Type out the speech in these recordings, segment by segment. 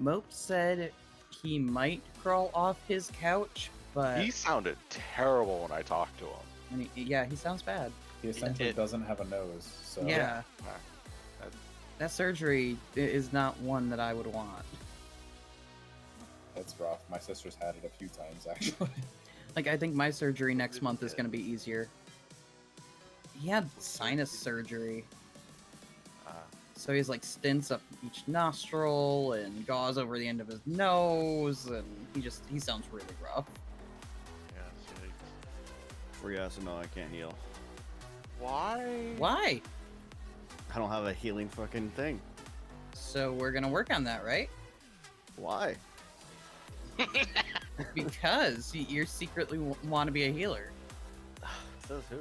Mope said he might crawl off his couch, but He sounded terrible when I talked to him. yeah, he sounds bad. He essentially doesn't have a nose, so... Yeah. That surgery is not one that I would want. It's rough. My sister's had it a few times, actually. Like, I think my surgery next month is going to be easier. He had sinus surgery. So he's like stints up each nostril and gauze over the end of his nose, and he sounds really rough. Yeah, For you guys to know, I can't heal. Why? Why? I don't have a healing fucking thing. So we're gonna work on that, right? Why? Because you secretly want to be a healer. Says who?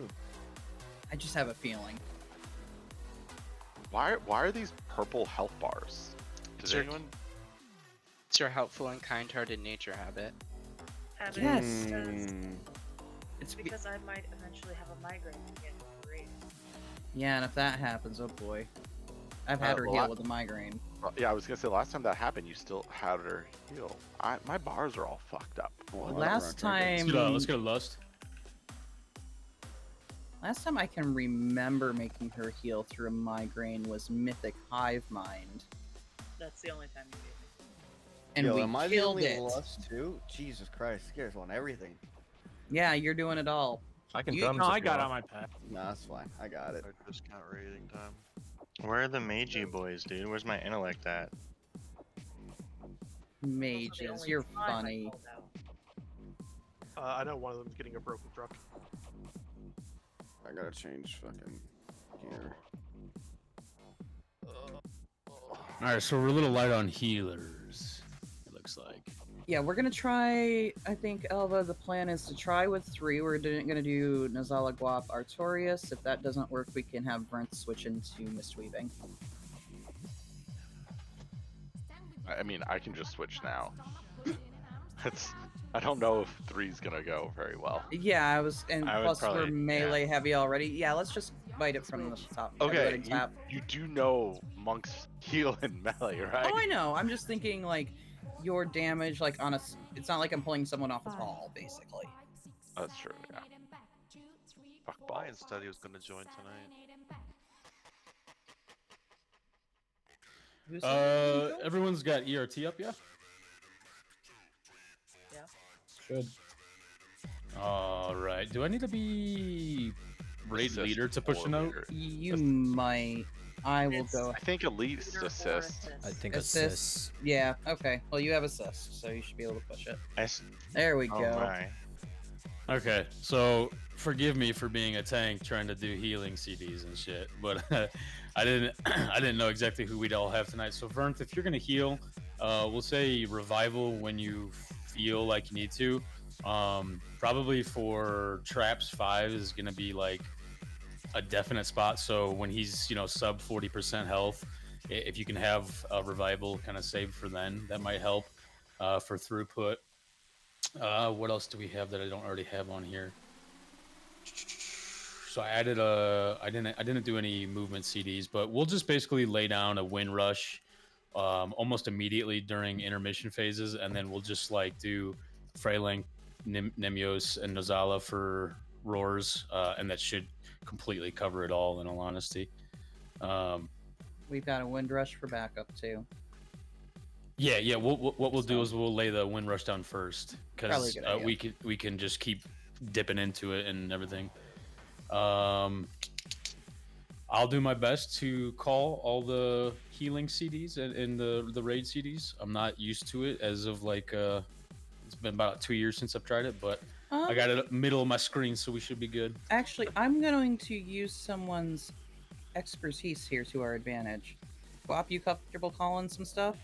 I just have a feeling. Why are these purple health bars? Does anyone? It's your helpful and kind-hearted nature habit. Yes. It's because I might eventually have a migraine again. Great. Yeah, and if that happens, oh boy. I've had her heal with a migraine. Yeah, I was gonna say last time that happened, you still had her heal. My bars are all fucked up. Well, Last time... Let's go to Lust. Last time I can remember making her heal through a migraine was Mythic Hive Mind. That's the only time you gave me. And Yo, we am I the killed only it. Lust too? Jesus Christ, you guys want everything. Yeah, you're doing it all. I can You- drums. No, if I you got want. on my pad. Nah, that's fine. I got it. Discount rating time. Where are the Meiji boys, dude? Where's my intellect at? Mages, you're funny. I know one of them's getting a broken truck. I gotta change fucking gear. Alright, so we're a little light on healers, it looks like. Yeah, we're gonna try, I think, Elva, the plan is to try with 3. We're gonna do Nazala, Guap, Artorias. If that doesn't work, we can have Brent switch into Mistweaving. I mean, I can just switch now. I don't know if 3's gonna go very well. Yeah, I was, and I would plus probably- we're melee heavy already. Yeah, let's just bite it from the top. Okay, everybody tap. you do know monks heal in melee, right? Oh, I know. I'm just thinking, like, your damage, like, on a... It's not like I'm pulling someone off a tall, basically. That's true, yeah. Fuck balls. Lion said he was gonna join tonight. Everyone's got ERT up, yeah? Yeah. Should. Alright, do I need to be raid Assist leader to push a note? leader. You might. I will go. I think elite Leader or assist. assist. I think Assist. assist. Yeah, okay. Well, you have assist, so you should be able to push it. S There we oh go. my. Okay, so forgive me for being a tank trying to do healing CDs and shit, but I didn't know exactly who we'd all have tonight. So Vernth, if you're gonna heal, we'll say revival when you feel like you need to. Probably for traps 5 is gonna be like a definite spot. So when he's sub 40% health, if you can have a revival kind of saved for then, that might help for throughput. What else do we have that I don't already have on here? So I added I didn't do any movement CDs, but we'll just basically lay down a wind rush almost immediately during intermission phases, and then we'll just like do Freyling, Nemios, and Nozala for roars, and that should completely cover it all, in all honesty. We've got a wind rush for backup, too. Yeah. What we'll do is we'll lay the wind rush down first, because Probably a good idea. we can just keep dipping into it and everything. I'll do my best to call all the healing CDs and the raid CDs. I'm not used to it as of like it's been about 2 years since I've tried it, but I got it middle of my screen, so we should be good. Actually, I'm going to use someone's expertise here to our advantage. Guap, you comfortable calling some stuff?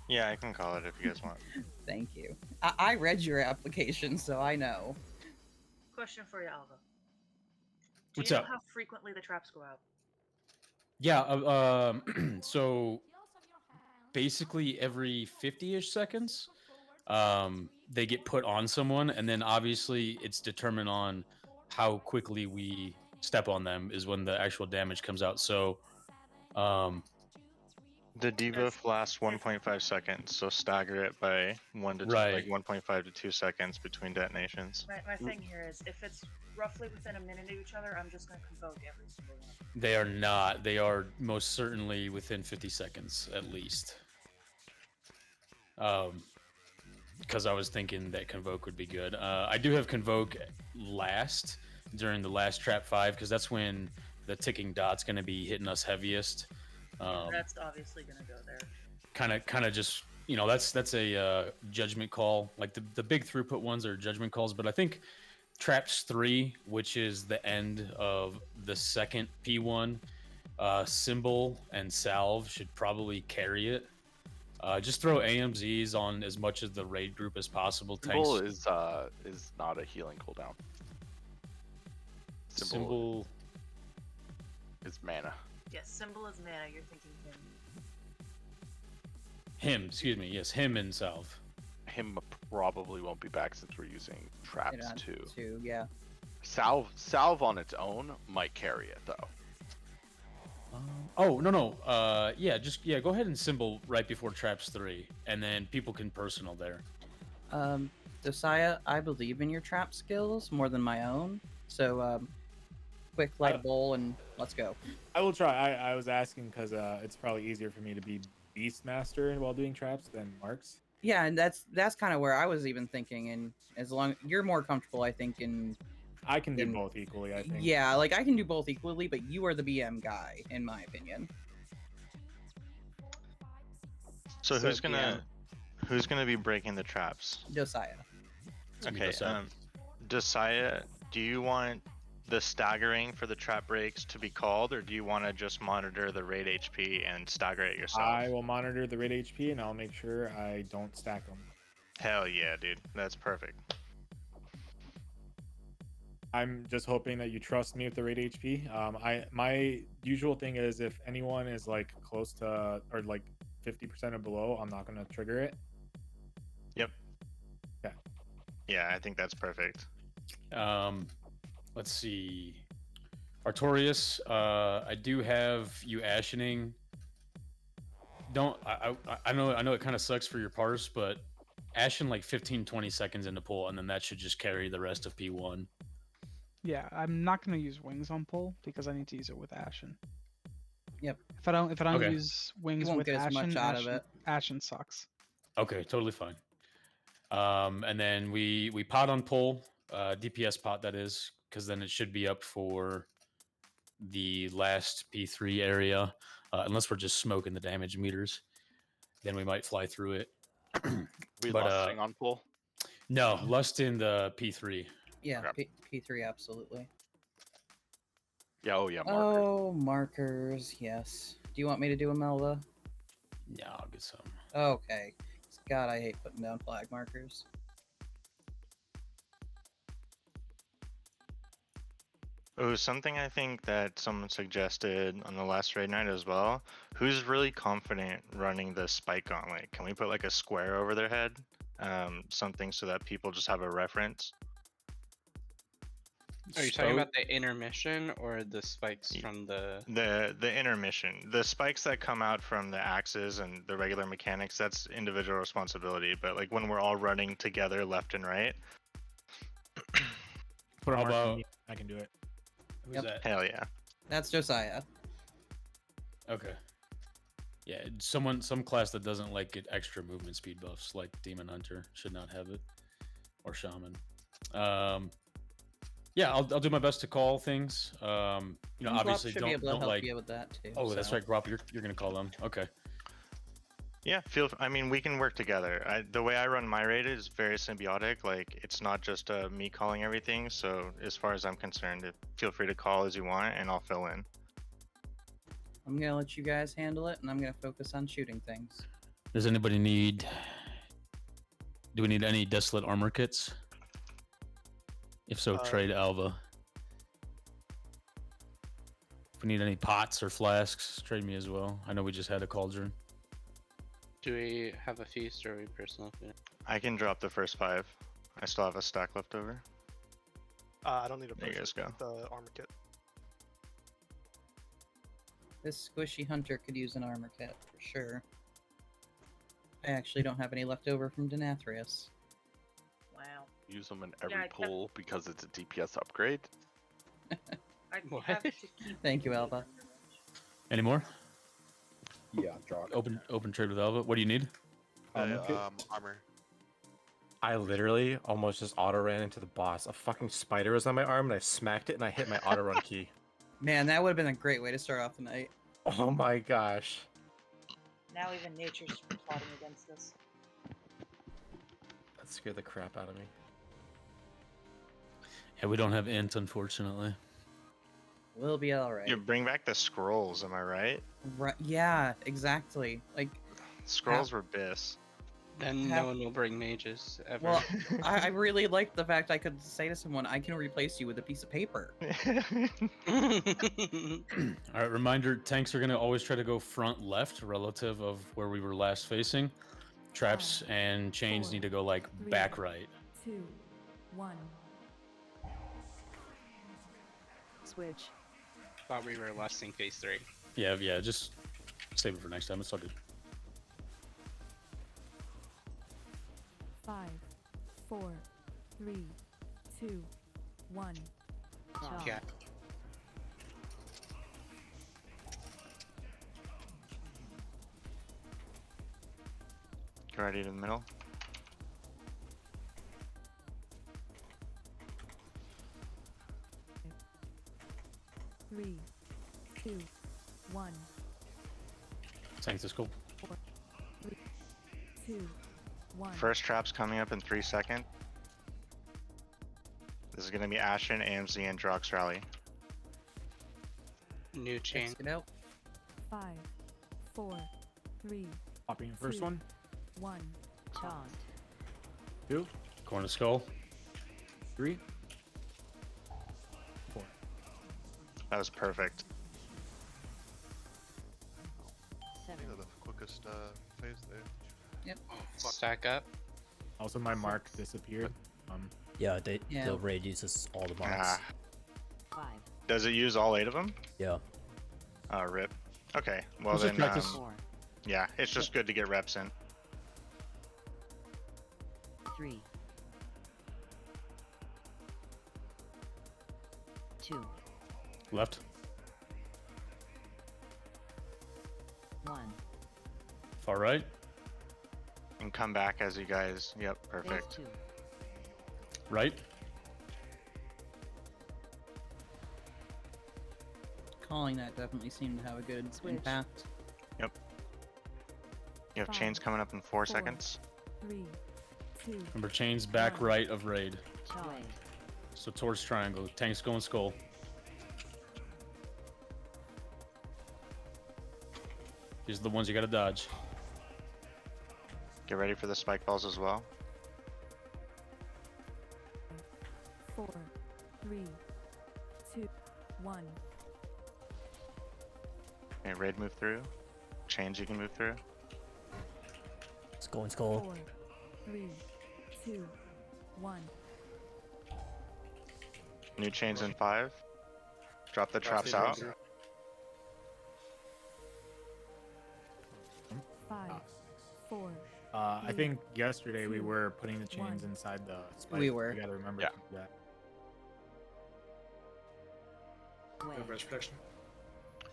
Yeah, I can call it if you guys want. Thank you. I read your application, so I know. Question for you, Alva. Do What's you know up? how frequently the traps go out? Yeah, so basically every 50-ish seconds, they get put on someone, and then obviously it's determined on how quickly we step on them is when the actual damage comes out. So The debuff lasts 1.5 seconds, so stagger it by 1 to 2, Right. like 1.5 to 2 seconds between detonations. My thing here is, if it's roughly within a minute of each other, I'm just gonna convoke every single one. They are not. They are most certainly within 50 seconds at least. Because I was thinking that Convoke would be good. I do have Convoke last during the last Trap 5 because that's when the ticking dot's going to be hitting us heaviest. That's obviously gonna go there. Kind of just, you know, that's a judgment call. Like the big throughput ones are judgment calls, but I think Traps 3, which is the end of the second P1, Symbol and Salve should probably carry it. Just throw AMZs on as much of the raid group as possible. Symbol is not a healing cooldown. Symbol is mana. Yes, symbol is mana. You're thinking him. Excuse me. Yes, him and Salve. Him probably won't be back since we're using traps Hit on too. Two, yeah. Salve on its own might carry it though. Oh no. Go ahead and Symbol right before Traps 3, and then people can personal there. Josiah, I believe in your trap skills more than my own. So, quick light bowl and let's go. I will try. I was asking because it's probably easier for me to be Beastmaster while doing traps than Marks. Yeah, and that's kind of where I was even thinking. And as long you're more comfortable, I think in. I can do both equally, I think. Yeah, like I can do both equally, but you are the BM guy, in my opinion. So who's gonna be breaking the traps? Josiah. Okay. Josiah, do you want the staggering for the trap breaks to be called, or do you want to just monitor the raid HP and stagger it yourself? I will monitor the raid HP and I'll make sure I don't stack them. Hell yeah, dude. That's perfect. I'm just hoping that you trust me with the raid HP. My usual thing is if anyone is like close to or like 50% or below, I'm not gonna trigger it. Yep. Yeah. Yeah, I think that's perfect. Let's see. Artorias, I do have you ashening. I know it kind of sucks for your parse, but ashen like 15-20 seconds into pull, and then that should just carry the rest of P1. Yeah, I'm not gonna use wings on pull because I need to use it with Ashen. Yep. If I don't Okay. use wings won't with get as Ashen, much out of it. Ashen sucks. Okay, totally fine. And then we pot on pull, DPS pot that is, because then it should be up for the last P3 area, unless we're just smoking the damage meters. Then we might fly through it. We But, lusting on pull. No, lust in the P3. Yeah, Okay. P3 absolutely. Yeah. Oh yeah. Marker. Oh, markers. Yes. Do you want me to do a Melva? Yeah, I'll get some. Okay. God, I hate putting down flag markers. Oh, something I think that someone suggested on the last raid night as well. Who's really confident running the spike gauntlet? Can we put like a square over their head? Something so that people just have a reference. Are you talking about the intermission or the spikes from the The intermission, the spikes that come out from the axes and the regular mechanics? That's individual responsibility. But like when we're all running together, left and right. Put a How mark on about- me, I can do it. Who's Yep. that? Hell yeah. That's Josiah. Okay. Yeah, some class that doesn't like get extra movement speed buffs, like Demon Hunter, should not have it, or Shaman. Yeah, I'll do my best to call things. Obviously should be able to don't help like. you with that too. Oh, that's so. right, Grop. You're gonna call them. Okay. Yeah, I mean, we can work together. The way I run my raid is very symbiotic. Like, it's not just me calling everything. So, as far as I'm concerned, feel free to call as you want, and I'll fill in. I'm gonna let you guys handle it, and I'm gonna focus on shooting things. Does anybody need? Do we need any desolate armor kits? If so, trade Alva. If we need any pots or flasks, trade me as well. I know we just had a cauldron. Do we have a feast or are we personal food? I can drop the first 5. I still have a stack left over. I don't need a There you potion guys go. with the armor kit. This squishy hunter could use an armor kit for sure. I actually don't have any left over from Denathrius. Wow. Use them in Yeah, every I kept- pool because it's a DPS upgrade. I What? have to keep Thank you, Alba. Any more? Yeah, Jock. Open trade with Alva. What do you need? Armor kit? Armor. I literally almost just auto ran into the boss. A fucking spider was on my arm, and I smacked it, and I hit my auto run key. Man, that would have been a great way to start off the night. Oh my gosh. Now even nature's plotting against us. That scared the crap out of me. Yeah, we don't have int, unfortunately. We'll be alright. You bring back the scrolls, am I right? Right, yeah, exactly. Like, Scrolls were bis. Then Have- no one will bring mages ever. well, I really like the fact I could say to someone, I can replace you with a piece of paper. All right, reminder, tanks are going to always try to go front left relative of where we were last facing. Traps and chains need to go like back right. 2, 1. Switch. Thought we were lusting phase 3. Yeah, just save it for next time. It's all good. 5, 4, 3, 2, 1. Yeah. Get ready to the middle. Three, 2, 1. Tank this cool. 4, 3, 2, 1. First trap's coming up in 3 seconds. This is gonna be Ashen, AMZ, and Drox Rally. New chain. Let's get out. 5, 4, 3, Popping the first 2, one. 1. Taunt. 2, Corner skull. 3, 4. That was perfect. Seven. Yeah, the quickest phase there. Yep. Stack up. Also, my mark disappeared. Yeah, Yeah. the raid uses all the marks. Ah. 5. Does it use all 8 of them? Yeah. Rip. Okay, well Let's just then, practice. 4, yeah, it's just good to get reps in. 3, 2, Left. 1. Far right. And come back as you guys, yep, perfect. 2. Right. Calling that definitely seemed to have a good Switch. impact. You have chains coming up in 4 seconds. 3, 2. Remember, chains back right of raid. Taunt. So towards triangle. Tanks going skull. These are the ones you gotta dodge. Get ready for the spike balls as well. 4, 3, 2, 1. Okay, raid move through. Chains you can move through. Skull and skull. 4, 3, 2, 1. New chains in 5. Drop the traps out. 5, 4. I think yesterday we were putting the chains One. inside the spike. We were. You gotta remember Yeah. to do that.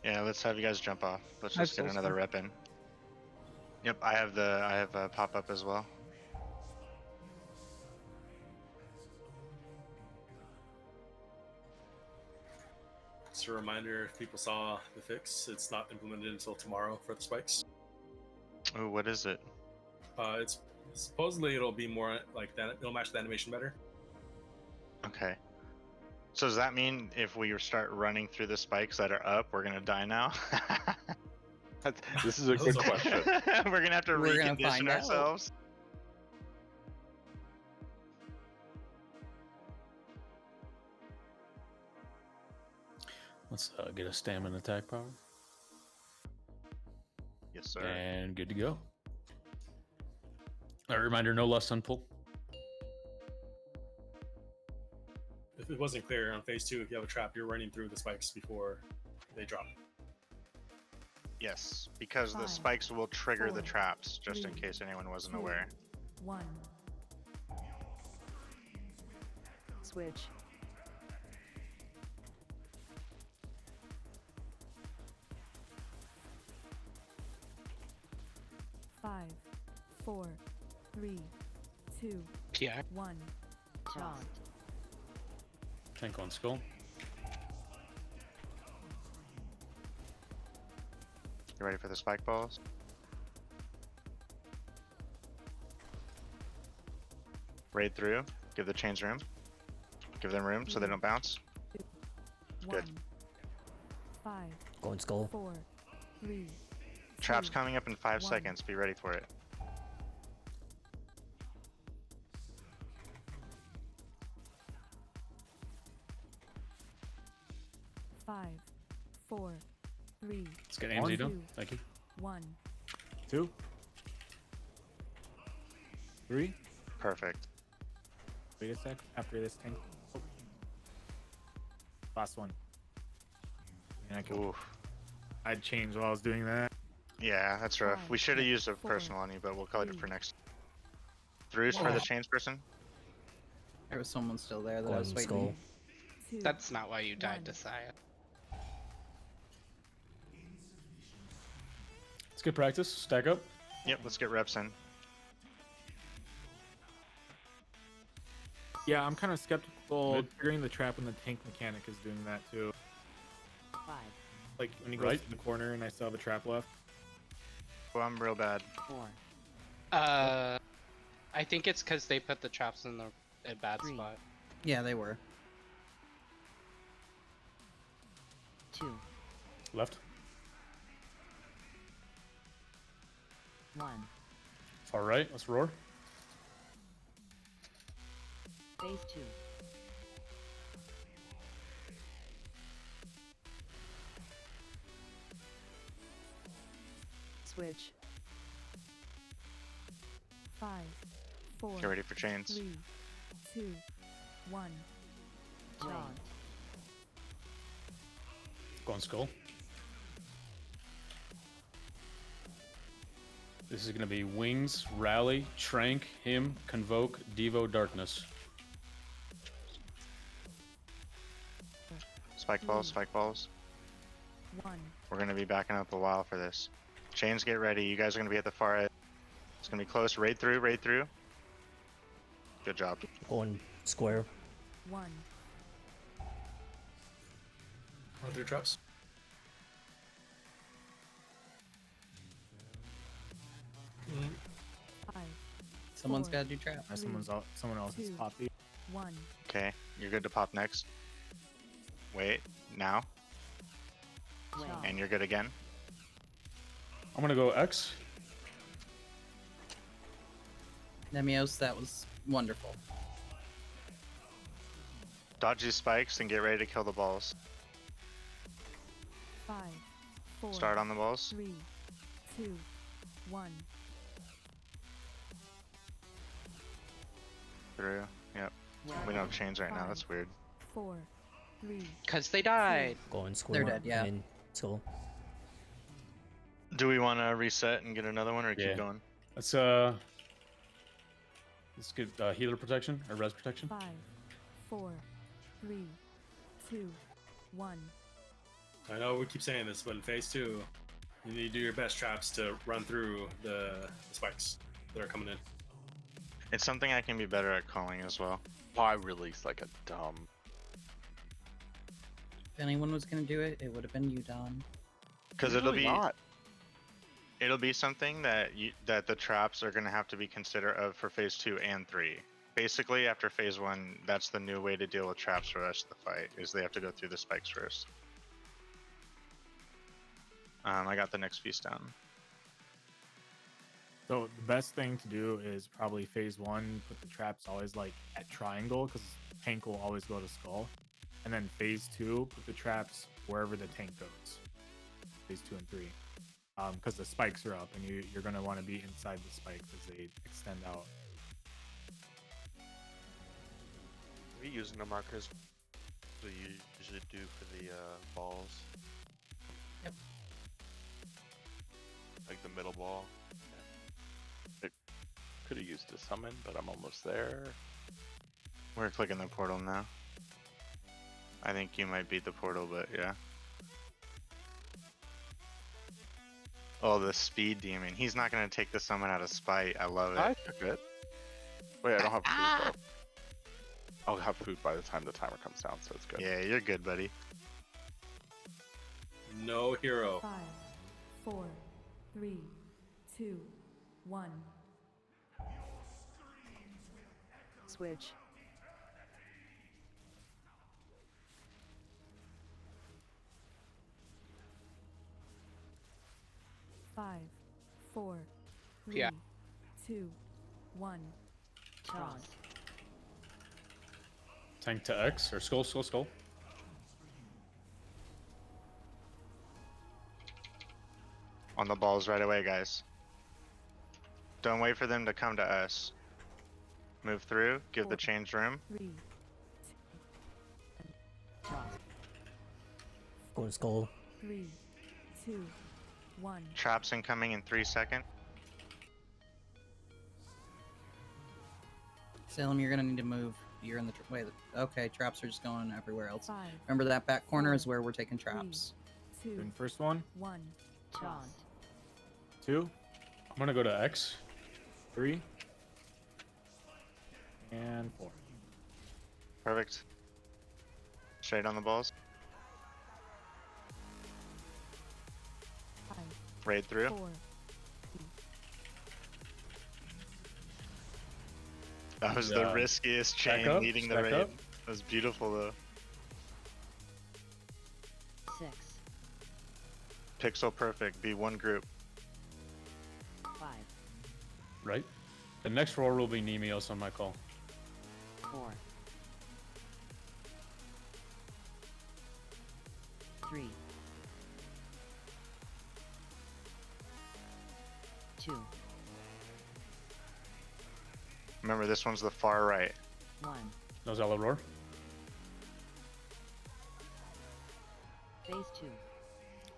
Yeah, let's have you guys jump off. Let's I just get still another start. rep in. Yep, I have a pop up as well. Just a reminder, if people saw the fix, it's not implemented until tomorrow for the spikes. Oh, what is it? It's supposedly it'll be more like that. It'll match the animation better. Okay. So does that mean if we start running through the spikes that are up, we're gonna die now? This is a good question. We're gonna have to We're gonna recondition find out. ourselves. Let's get a stamina attack power. Yes, sir. And good to go. A reminder, no lust on pull. If it wasn't clear on phase 2, if you have a trap, you're running through the spikes before they drop. Yes, because the 5, spikes will trigger the 4, traps, just in 3, case anyone wasn't 2, aware. 1. Switch. Five, four, three, two, PI. 1. Chant. Tank on skull. You ready for the spike balls? Raid through. Give the chains room. Give them room so they don't bounce. 1. Good. 5, Going skull. 4, 3, Trap's 2, coming up in 5 1. seconds. Be ready for it. Five, 4, 3, Let's get AMZ done. 2, Thank you. 1. 2, 3. Perfect. Wait a sec. After this tank. Oh. Last one. And I'd change while I was doing that. Yeah, that's rough. 5, We should have used a 4, personal on you, but we'll call it 3, for next. Throughs for the chains person. There was someone still there that I Going was waiting. skull. 2. That's not why you died, 1. Desire. Let's get practice. Stack up. Yep, let's get reps in. Yeah, I'm kind of skeptical Mid. triggering the trap when the tank mechanic is doing that too. 5, Like when he goes Right. to the corner and I still have a trap left. Well, I'm real bad. 4, I think it's because they put the traps in a bad 3. spot. Yeah, they were. 2, Left. 1. Far right. Let's roar. Phase 2. Switch. 5, 4, Get ready for chains. 3, 2, 1. Chant. Going skull. This is going to be Wings, Rally, Trank, Him, Convoke, Devo, Darkness. Spike balls, spike balls. 1. We're gonna be backing up a while for this. Chains, get ready. You guys are gonna be at the far edge. It's gonna be close. Raid through, raid through. Good job. Going square. 1. Run through traps. Mm-hmm. 5, Someone's 4, got to do trap. Someone else is 2, poppy. 1. Okay, you're good to pop next. Wait, now. Chant. And you're good again. I'm going to go X. Nemios, that was wonderful. Dodge these spikes and get ready to kill the balls. 5, 4, Start on the balls. 3, 2, 1. Through. Yep. We don't have chains right now. That's weird. 4, 3. Because they died. Going square. dead, yeah. I mean, skull. Do we want to reset and get another one, or Yeah. keep going? Let's get healer protection or res protection. 5, 4, 3, 2, 1. I know we keep saying this, but in phase 2, you need to do your best traps to run through the spikes that are coming in. It's something I can be better at calling as well. Why release like a dumb? If anyone was going to do it, it would have been you, Don. Because Usually not. it'll be something that that the traps are gonna have to be considerate of for phase 2 and 3. Basically, after phase 1, that's the new way to deal with traps for the rest of the fight. Is they have to go through the spikes first. I got the next feast down. So the best thing to do is probably phase 1, put the traps always like at triangle because tank will always go to skull. And then phase 2, put the traps wherever the tank goes. Phase 2 and 3. Because the spikes are up and you're going to want to be inside the spikes as they extend out. Are you using the markers that you usually do for the balls? Yep. Like the middle ball. It could have used a summon, but I'm almost there. We're clicking the portal now. I think you might beat the portal, but yeah. Oh, the speed demon. He's not gonna take the summon out of spite. I love it. I took it. Wait, I don't have food though. I'll have food by the time the timer comes down, so it's good. Yeah, you're good, buddy. No hero. 5, 4, 3, 2, 1. Switch. Five, 4, 3, Yeah. 2, 1. Toss. Tank to X or skull, skull, skull. On the balls right away, guys. Don't wait for them to come to us. Move through, give the change room. 3, Going skull. 3, 2, 1. Traps incoming in 3 seconds. Salem, you're gonna need to move. You're in the wait. Okay, traps are just going everywhere else. 5, Remember that back corner is where we're taking traps. 2, Doing first one, 1. Toss. 2, I'm gonna go to X. 3, and 4. Perfect. Straight on the balls. 5, Raid through. 4. That was the riskiest chain up, leading the stack raid. up. That was beautiful though. 6, Pixel perfect. Be one group. 5, Right. The next roll will be Nemios on my call. 4, 3, 2, Remember, this one's the far right. 1. No Zala roar. Phase 2.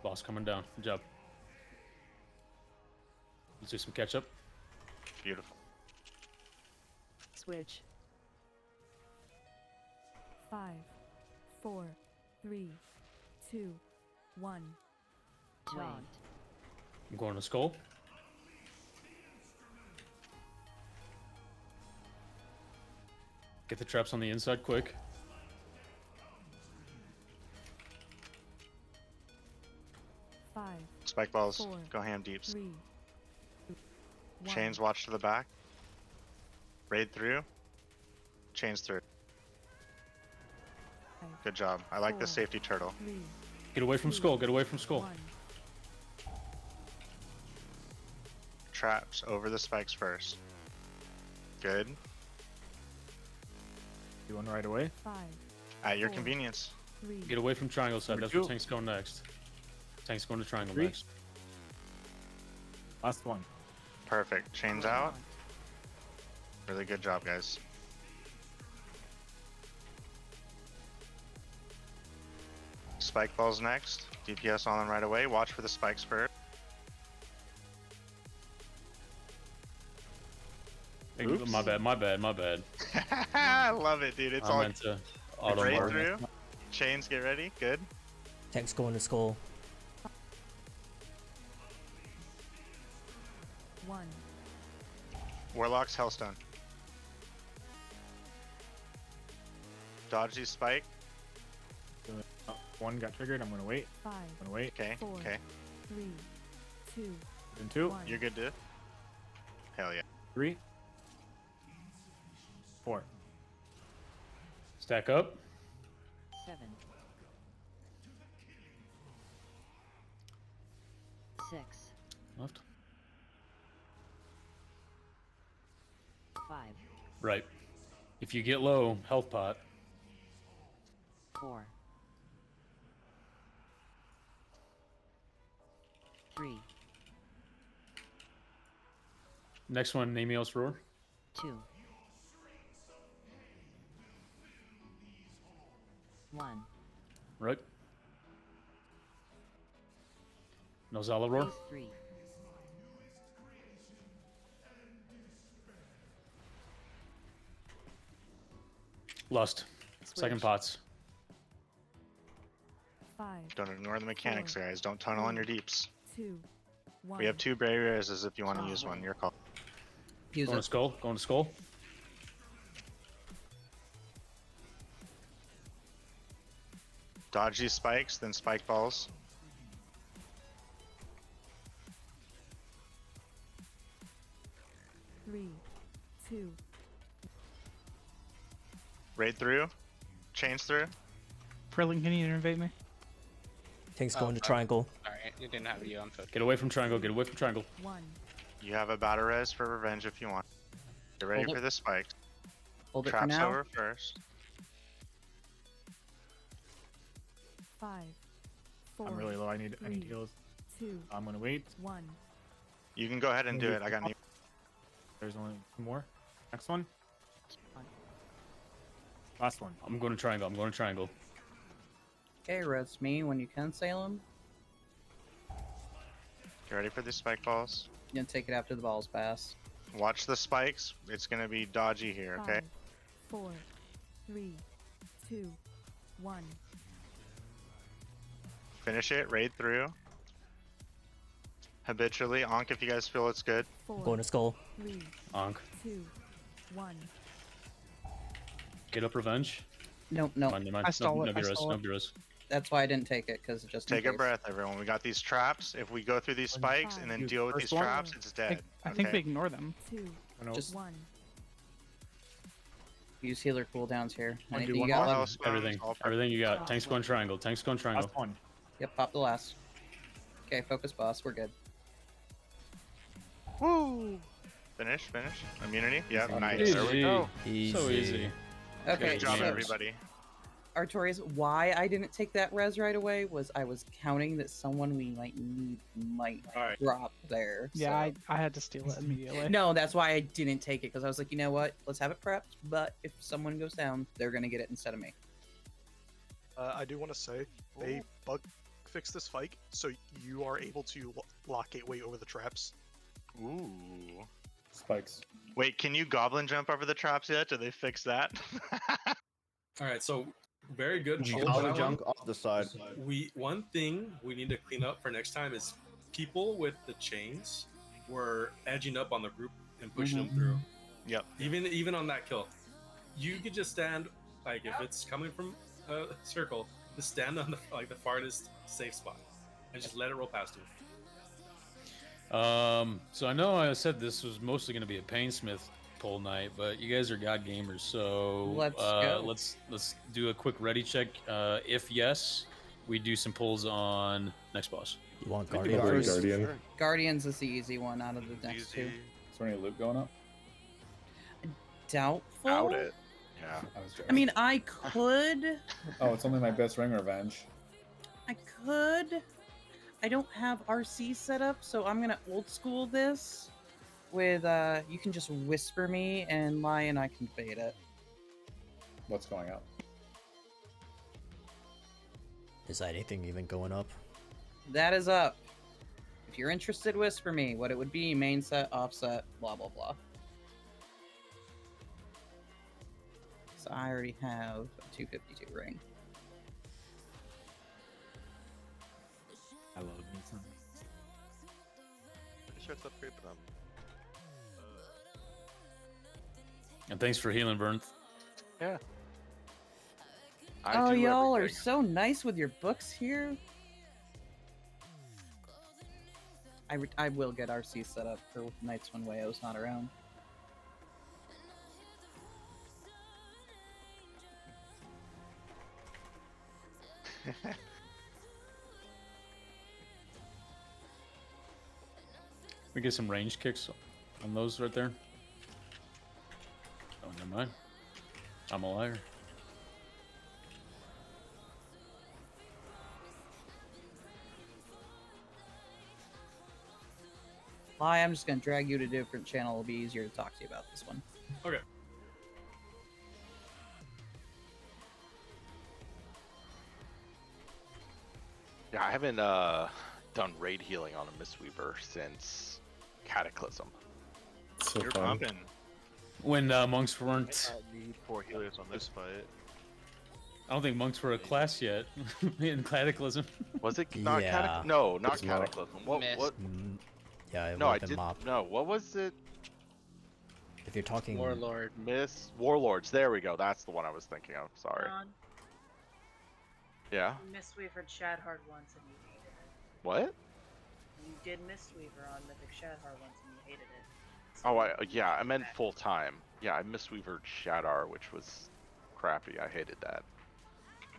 Boss coming down. Good job. Let's do some catch up. Beautiful. Switch. 5, 4, 3, 2, 1. Jaunt. I'm going to skull. Get the traps on the inside quick. Five, Spike balls. 4, Go ham deeps. 3, 1. Chains watch to the back. Raid through. Chains through. Good job. I like the 4, safety turtle. 3, Get away from 2, skull. Get away from skull. 1. Traps over the spikes first. Good. Do one right away. 5, At your 4, convenience. 3, Get away from triangle side. Number That's where 2. tank's going next. Tank's going to triangle 3. next. Last one. Perfect. Chains out. Really good job, guys. Spike balls next. DPS on them right away. Watch for the spikes first. Oops. My bad. My bad. My bad. I love it, dude. It's I all meant to auto raid mark. through. Chains, get ready. Good. Tank's going to skull. 1. Warlock's Hellstone. Dodge these spike. One got triggered. I'm gonna wait. 5, I'm gonna wait. Okay. 4, Okay. 3, 2, And 2, 1. You're good, dude. Hell yeah. 3, 4. Stack up. 7, 6, Left. 5, Right. If you get low, health pot. 4, 3, Next one, Nemios roar. 2, 1. Right. No Zala roar. Phase 3, Lust. Second pots. 5, Don't ignore the mechanics, guys. Don't tunnel on your deeps. 2, 1. We have 2 barriers as if you want to use one. Your call. Use Going it. to skull. Going to skull. Dodge these spikes, then spike balls. Three, 2. Raid through. Chains through. Prilling, can you invade me? Tank's Oh, going to fuck. triangle. Alright, you didn't have you on foot. Get away from triangle. Get away from triangle. 1. You have a battle res for revenge if you want. Get ready Hold for it. the spikes. Hold it for Traps now. over first. 5, 4. I'm really low. I need heals. 2, I'm gonna wait. 1. You can go ahead and do it. I got you. There's only 2 more. Next one. Last one. I'm going to triangle. I'm going to triangle. Okay, res me when you can, Salem. Get ready for the spike balls. You gonna take it after the balls pass. Watch the spikes. It's gonna be dodgy here, okay? 5, 4, 3, 2, 1. Finish it. Raid through. Habitually. Onk if you guys feel it's good. 4, Going to skull. 3, Onk. 2, 1. Get up revenge. Nope, nope. Mind, mind. I stole it, I Nobody res. stole it. Nobody res. That's why I didn't take it, because just in Take a case. breath, everyone. We got these traps. If we go through these spikes and then Use deal with first these one. traps, it's dead. I think we Okay? ignore them. 2, Just 1. use healer cooldowns here. Wanna Anything do you one got more? left? Else, Everything. all for- Everything you got. Tank's going triangle. Tank's going triangle. Last one. Yep, pop the last. Okay, focus boss. We're good. Woo! Finish, finish. Immunity. Yep, nice. Easy. There we go. So easy. Okay, Good job, so everybody. Artorias, why I didn't take that res right away was I was counting that someone we might need might Alright. drop there. Yeah, so- I had to steal it immediately. No, that's why I didn't take it, because I was like, you know what? Let's have it prepped, but if someone goes down, they're going to get it instead of me. I do want to say they bug fix this spike, so you are able to lock gateway over the traps. Ooh. Spikes. Wait, can you goblin jump over the traps yet? Did they fix that? All right, so very good. You poll, can but I junk want- off the side. One thing we need to clean up for next time is people with the chains were edging up on the group and pushing them through. Yep. Even on that kill, you could just stand like if it's coming from a circle, just stand on the the farthest safe spot and just let it roll past you. So I know I said this was mostly going to be a Painsmith poll night, but you guys are god gamers, so Let's go. let's do a quick ready check. If yes, we do some polls on next boss. You want We could Guardian go first? Guardian. Guardians is the easy one out of the next two. Is there any loot going up? Doubtful? Doubt it. Yeah. I was joking. I mean, I could. Oh, it's only my best ring revenge. I could. I don't have RC set up, so I'm gonna old school this with you can just whisper me and lie and I can bait it. What's going up? Is that anything even going up? That is up. If you're interested, whisper me what it would be, main set, offset, blah blah blah. So I already have a 252 ring. I love me some. Pretty sure it's upgrade, but And thanks for healing, Vern. Yeah. Oh, do y'all are everything. so nice with your books here. I will get RC set up for nights when Wayo's not around. We get some range kicks on those right there. Oh, never mind. I'm a liar. Lie, I'm just gonna drag you to a different channel. It'll be easier to talk to you about this one. Okay. Yeah, I haven't done raid healing on a Mistweaver since Cataclysm. So You're fun. pumping. when monks weren't. I need 4 healers on this fight. I don't think monks were a class yet in Cataclysm. Was it not Yeah. Cataclysm? No, not It's not. Cataclysm. What? Missed. What? Yeah, it No, would I have been did. mopped. No, what was it? If you're talking Warlord. Miss Warlords. There we go. That's the one I was thinking of. Sorry. John, Yeah. you Mistweavered Shadhard once and you hated it. What? You did Mistweaver on Mythic Shadhard once and you hated it. Oh, yeah. I meant full time. Yeah, I Mistweavered Shadar, which was crappy. I hated that.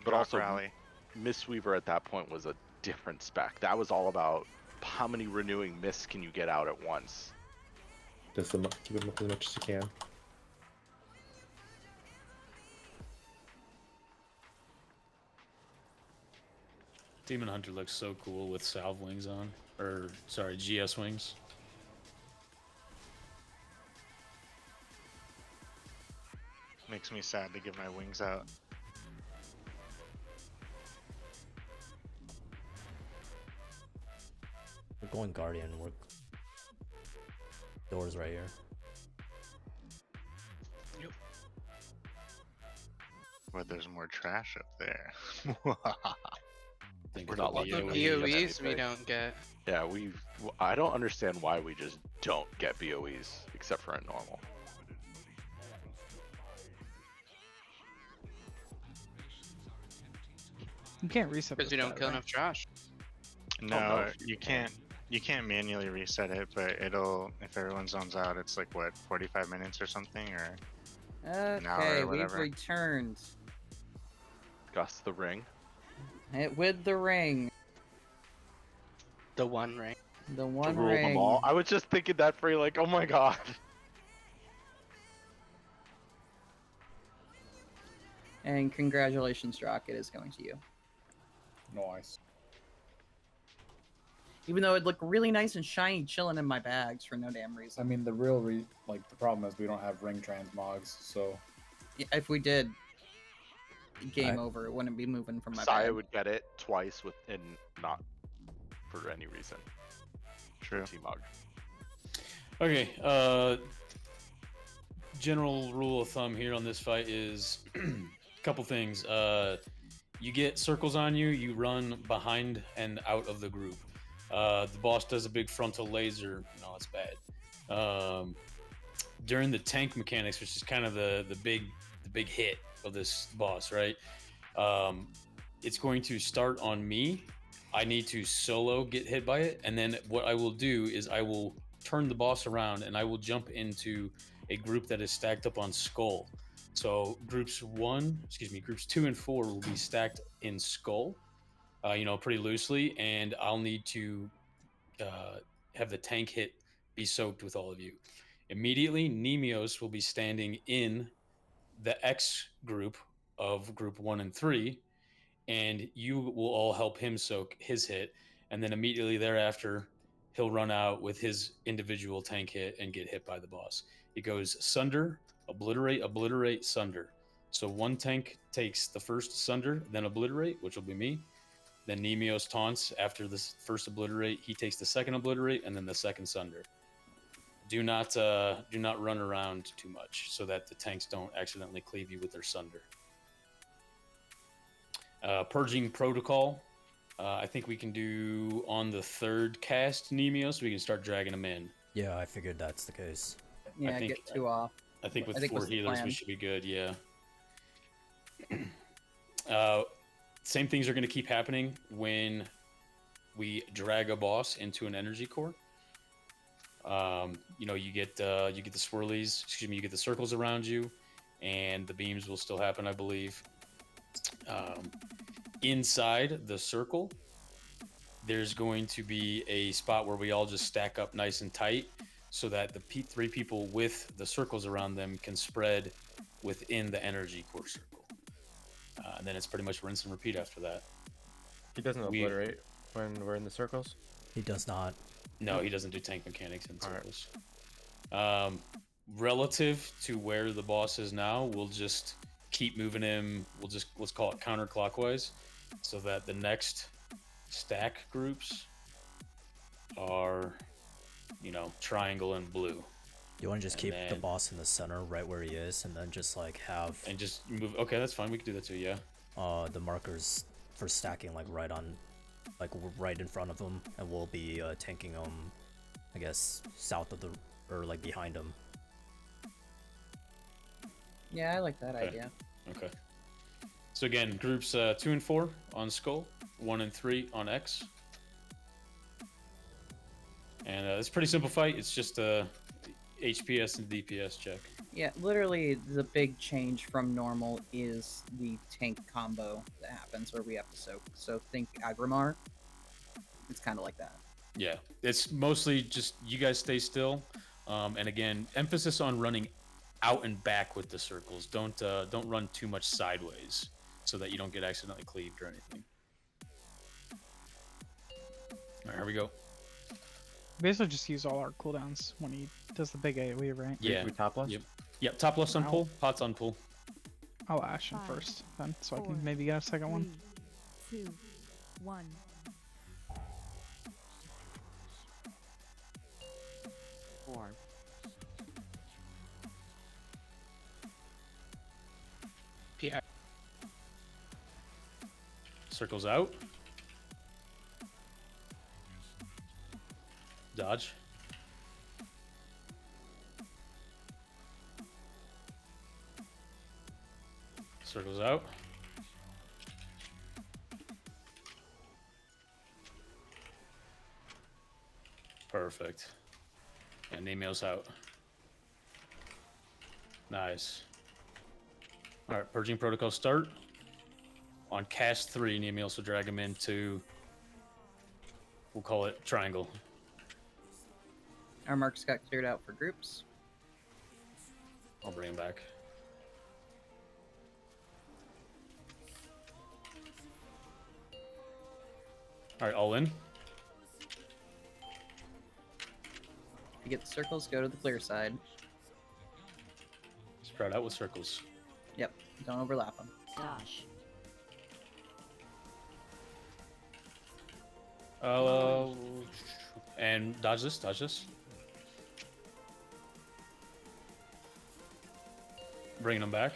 But Rock also, Rally. Mistweaver at that point was a different spec. That was all about how many renewing mists can you get out at once. Just keep them up as much as you can. Demon Hunter looks so cool with salve wings on, or sorry, GS wings. Makes me sad to give my wings out. We're going Guardian. We're doors right here. But there's more trash up there. Think We're it'll not be lucky. BOEs we anything. don't get. Yeah, I don't understand why we just don't get BOEs, except for in normal. You can't reset Because this you don't guy, kill right? enough trash. No, no, you can't. You can't manually reset it, but it'll. If everyone zones out, it's like what, 45 minutes or something, or an hour Okay, or we've whatever. returned. Gus the ring. With the ring. The one ring. The one Rule ring. them all. I was just thinking that for you, like, oh my god. And congratulations, Drock, it is going to you. Nice. Even though it looked really nice and shiny chilling in my bags for no damn I reason. mean, the problem is we don't have ring transmogs, so If we did, game over. It wouldn't be moving from my Saya bag. would get it twice and not for any reason. True. T-Mog. Okay, general rule of thumb here on this fight is a couple things. You get circles on you, you run behind and out of the group. The boss does a big frontal laser. No, it's bad. During the tank mechanics, which is kind of the big hit of this boss, right? It's going to start on me. I need to solo get hit by it, and then what I will do is I will turn the boss around and I will jump into a group that is stacked up on Skull. So groups 2 and 4 will be stacked in Skull, pretty loosely, and I'll need to have the tank hit be soaked with all of you. Immediately, Nemios will be standing in the X group of group 1 and 3, and you will all help him soak his hit, and then immediately thereafter, he'll run out with his individual tank hit and get hit by the boss. It goes Sunder, Obliterate, Obliterate, Sunder. So one tank takes the first Sunder, then Obliterate, which will be me. Then Nemios taunts after this first Obliterate. He takes the second Obliterate, and then the second Sunder. Do not run around too much so that the tanks don't accidentally cleave you with their Sunder. Purging Protocol. I think we can do on the third cast Nemios. We can start dragging them in. Yeah, I figured that's the case. Yeah, get 2 off. I think with I think 4 was the healers, plan. we should be good. Yeah. Same things are going to keep happening when we drag a boss into an energy core. You get the swirlies. Excuse me. You get the circles around you, and the beams will still happen, I believe. Inside the circle, there's going to be a spot where we all just stack up nice and tight, so that the 3 people with the circles around them can spread within the energy core circle. And then it's pretty much rinse and repeat after that. He doesn't obliterate when we're in the circles? He does not. No, he doesn't do tank mechanics in circles. Right. Relative to where the boss is now, we'll just keep moving him. Let's call it counterclockwise, so that the next stack groups are, triangle and blue. You want to just And keep the then- boss in the center, right where he is, and then just like have And just move. Okay, that's fine. We can do that too. Yeah. the markers for stacking like right on, like right in front of him, and we'll be tanking him, I guess, south of the or like behind him. Yeah, I like that Okay. idea. Okay. So again, groups 2 and 4 on Skull, 1 and 3 on X. And it's a pretty simple fight. It's just a HPS and DPS check. Yeah, literally the big change from normal is the tank combo that happens where we have to soak. So think Agrimar. It's kind of like that. Yeah, it's mostly just you guys stay still, and again, emphasis on running out and back with the circles. Don't run too much sideways, so that you don't get accidentally cleaved or anything. All right, here we go. Basically, just use all our cooldowns when he does the big AoE, right? Yeah. We top left? Yep. Top left on Ow. pull. Pots on pull. I'll Ash him first, then, so I can maybe get a second one. 3, 2, 1. PI. Circles out. Dodge. Circles out. Perfect. And Nemeo's out. Nice. Alright, Purging Protocol start. On cast 3, Nemi will drag him into, we'll call it triangle. Our marks got cleared out for groups. I'll bring him back. Alright, all in. You get the circles, go to the clear side. Spread out with circles. Yep, don't overlap them. Dash. And dodge this, dodge this. Bringing them back.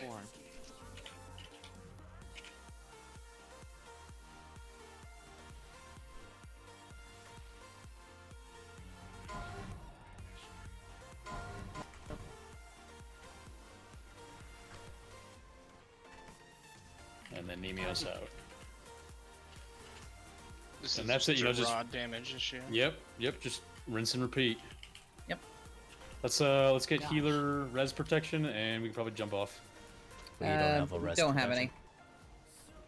And then Nemeo's out. This And is that's it, you know, just raw damage issue. Yep, just rinse and repeat. Yep. Let's get healer res protection, and we can probably jump off. We don't have a res Don't have protection.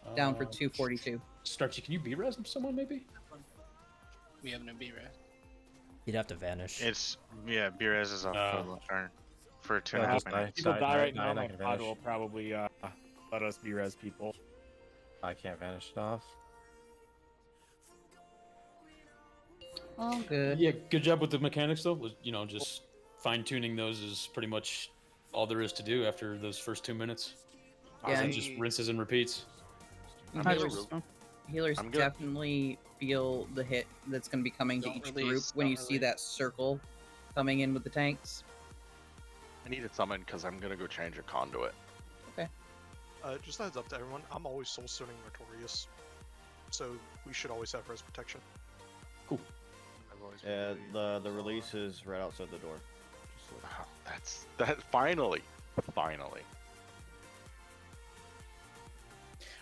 any. Down for 242. Starchy, can you be res someone maybe? We have no B res. He'd have to vanish. It's B-Res is off for the turn for 2 Yeah, and a half just minutes. People die right now. I My can pod vanish. will probably let us be res people. I can't vanish it off. All good. Yeah, good job with the mechanics though. You know, just fine tuning those is pretty much all there is to do after those first 2 minutes. Yeah. It just rinses and repeats. Healers I'm good. definitely feel the hit that's going to be coming to Don't each release, group when don't you see release. that circle coming in with the tanks. I need it summoned because I'm gonna go change a conduit. Just a heads up to everyone, I'm always soul stoning Notorious, so we should always have res protection. Cool. I've always Yeah, been the release is right outside the door. Just Wow, that finally.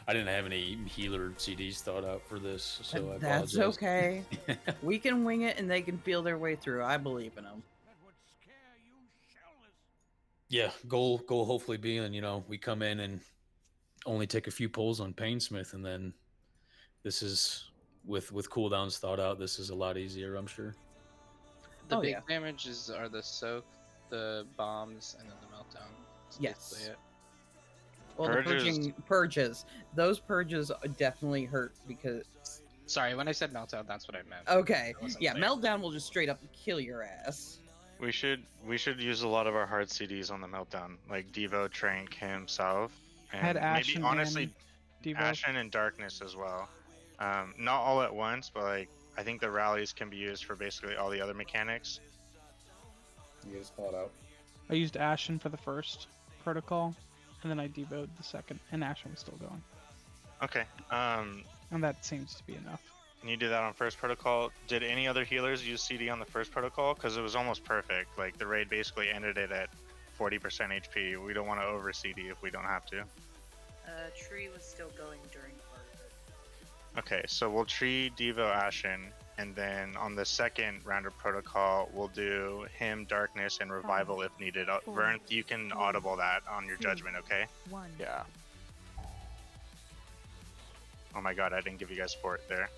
I didn't have any healer CDs thought out for this, so I That's apologize. okay. We can wing it and they can feel their way through. I believe in them. Yeah, goal hopefully being, you know, we come in and only take a few pulls on Painsmith, and then this is with cooldowns thought out. This is a lot easier, I'm sure. The Oh, big yeah. damages are the soak, the bombs, and then the meltdown. That's Yes. basically it. Well, Purges. the purges. Those purges definitely hurt because. Sorry, when I said meltdown, that's what I meant. Okay. I wasn't Yeah, clear. meltdown will just straight up kill your ass. We should use a lot of our hard CDs on the meltdown, like Devo, Trank, himself, and had Ashen maybe honestly and Devo. Ashen and Darkness as well. Not all at once, but like I think the rallies can be used for basically all the other mechanics. You just call it out. I used Ashen for the first protocol, and then I devoted the second, and Ashen was still going. Okay. And that seems to be enough. Can you do that on first protocol? Did any other healers use CD on the first protocol? Because it was almost perfect. Like the raid basically ended it at 40% HP. We don't want to over CD if we don't have to. Tree was still going during part of it. Okay, so we'll tree Devo Ashen, and then on the second round of protocol, we'll do him, Darkness, and Revival if needed. Vern, you can audible that on your judgment, okay? Yeah. Oh my god, I didn't give you guys support there.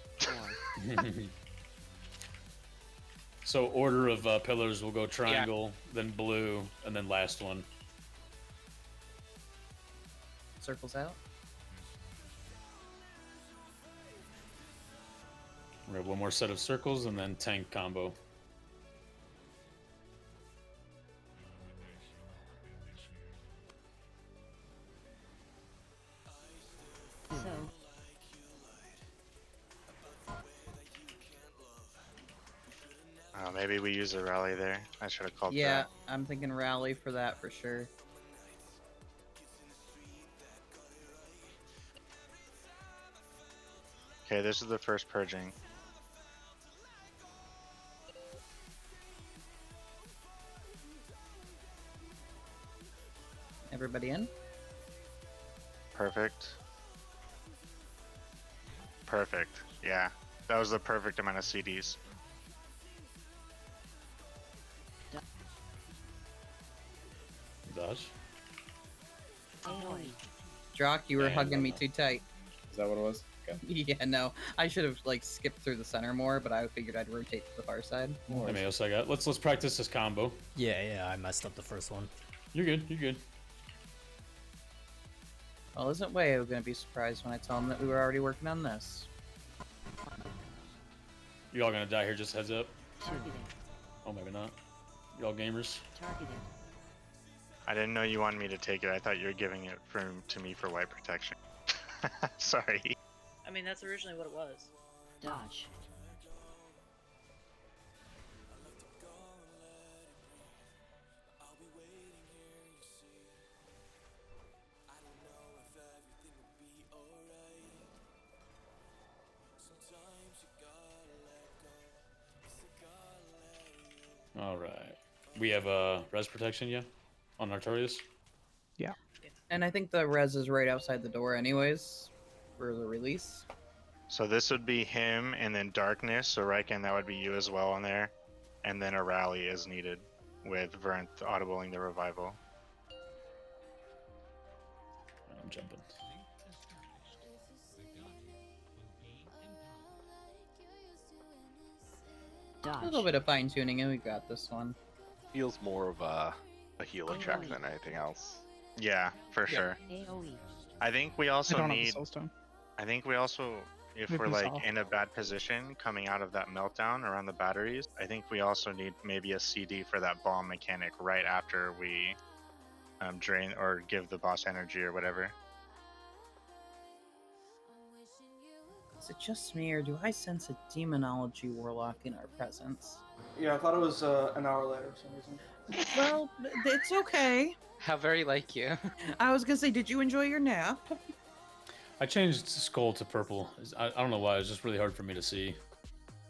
So order of pillars will go triangle, then blue, and then last one. Circles out. We have one more set of circles, and then tank combo. Oh, maybe we use a rally there. I should have called Yeah, that. I'm thinking rally for that for sure. Okay, this is the first purging. Everybody in? Perfect. Perfect. Yeah, that was the perfect amount of CDs. Dodge. Jock, you were Dang, hugging me no. too tight. Is that what it was? Okay. Yeah, no. I should have like skipped through the center more, but I figured I'd rotate to the far side. Hey, Mayos, I got. Let's practice this combo. Yeah, I messed up the first one. You're good. You're good. Well, isn't Wayo gonna be surprised when I tell him that we were already working on this? You all gonna die here? Just heads up. Targeted. Oh, maybe not. Y'all gamers. Targeted. I didn't know you wanted me to take it. I thought you were giving it to me for white protection. Sorry. I mean, that's originally what it was. Dodge. All right. We have res protection, yeah, on Artorias. Yeah. And I think the res is right outside the door anyways, for the release. So this would be him, and then Darkness, so Riken, that would be you as well on there. And then a rally is needed, with Vernth audibling the Revival. I'm jumping. A little bit of fine tuning, and we got this one. Feels more of a healing track than anything else. Yeah, for sure. AoE. I think we also I don't have the need. soulstone. I think we also, if Maybe we're like soft. in a bad position coming out of that meltdown around the batteries, I think we also need maybe a CD for that bomb mechanic right after we drain or give the boss energy or whatever. Is it just me, or do I sense a demonology warlock in our presence? Yeah, I thought it was an hour later for some reason. Well, it's okay. How very like you. I was gonna say, did you enjoy your nap? I changed skull to purple. I don't know why. It was just really hard for me to see.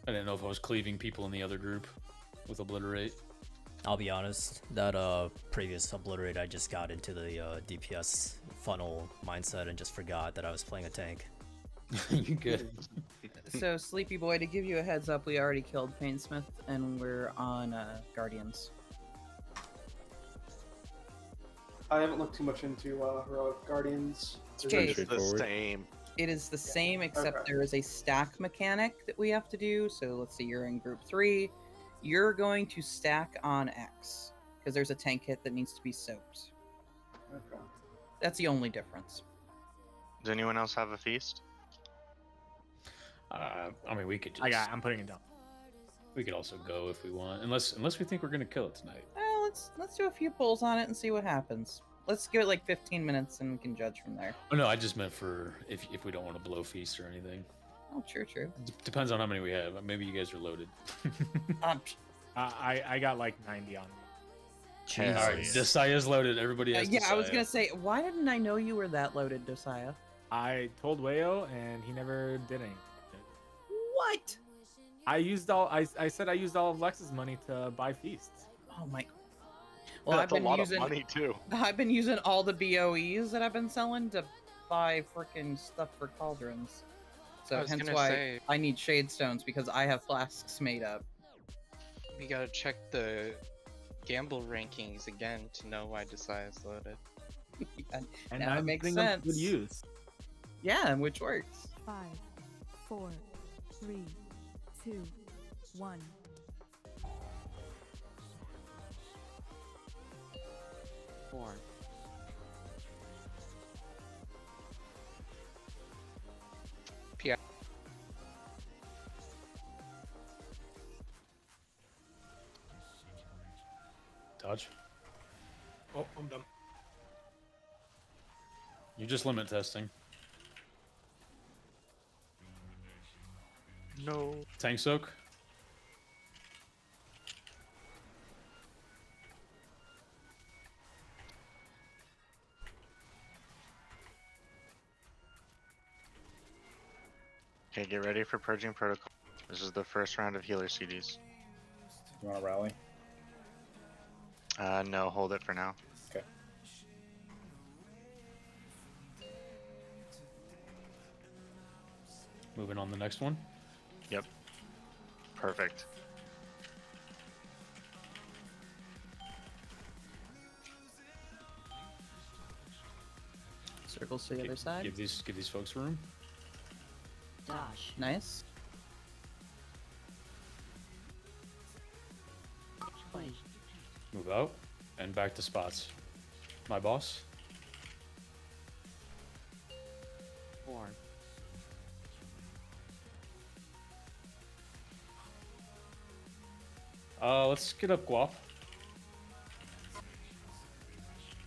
I didn't know if I was cleaving people in the other group with obliterate. I'll be honest, that previous obliterate, I just got into the DPS funnel mindset and just forgot that I was playing a tank. You good? So, Sleepy Boy, to give you a heads up, we already killed Painsmith, and we're on Guardians. I haven't looked too much into Heroic Guardians. Okay. It's the same. It is the same, except Okay. there is a stack mechanic that we have to do. So let's say you're in group 3. You're going to stack on X, because there's a tank hit that needs to be soaked. Okay. That's the only difference. Does anyone else have a feast? I mean, we could just. I'm putting it down. We could also go if we want, unless we think we're gonna kill it tonight. Well, let's do a few pulls on it and see what happens. Let's give it like 15 minutes and we can judge from there. Oh no, I just meant for if we don't want to blow feast or anything. Oh, true. Depends on how many we have. Maybe you guys are loaded. I got like 90 on me. All right, Desia's loaded. Everybody has yeah, I was Desire. gonna say, why didn't I know you were that loaded, Dosiah? I told Wayo and he never did anything. What? I said I used all of Lex's money to buy feasts. Oh my. Well, That's I've been a lot using of money too. I've been using all the BOEs that I've been selling to buy freaking stuff for cauldrons. So I was hence gonna why say- I need shade stones because I have flasks made up. We gotta check the gamble rankings again to know why Desai is loaded. And now it I'm makes putting them to good sense. use. Yeah, which works. 5, 4, 3, 2, 1. Four. PI. Dodge. Oh, I'm done. You just limit testing. No. Tank soak. Okay, get ready for purging protocol. This is the first round of healer CDs. You want to rally? No, hold it for now. Okay. Moving on the next one. Yep. Perfect. Circles to the other side. Give these folks room. Dash. Nice. Move out and back to spots. My boss. 4. Let's get up Guap.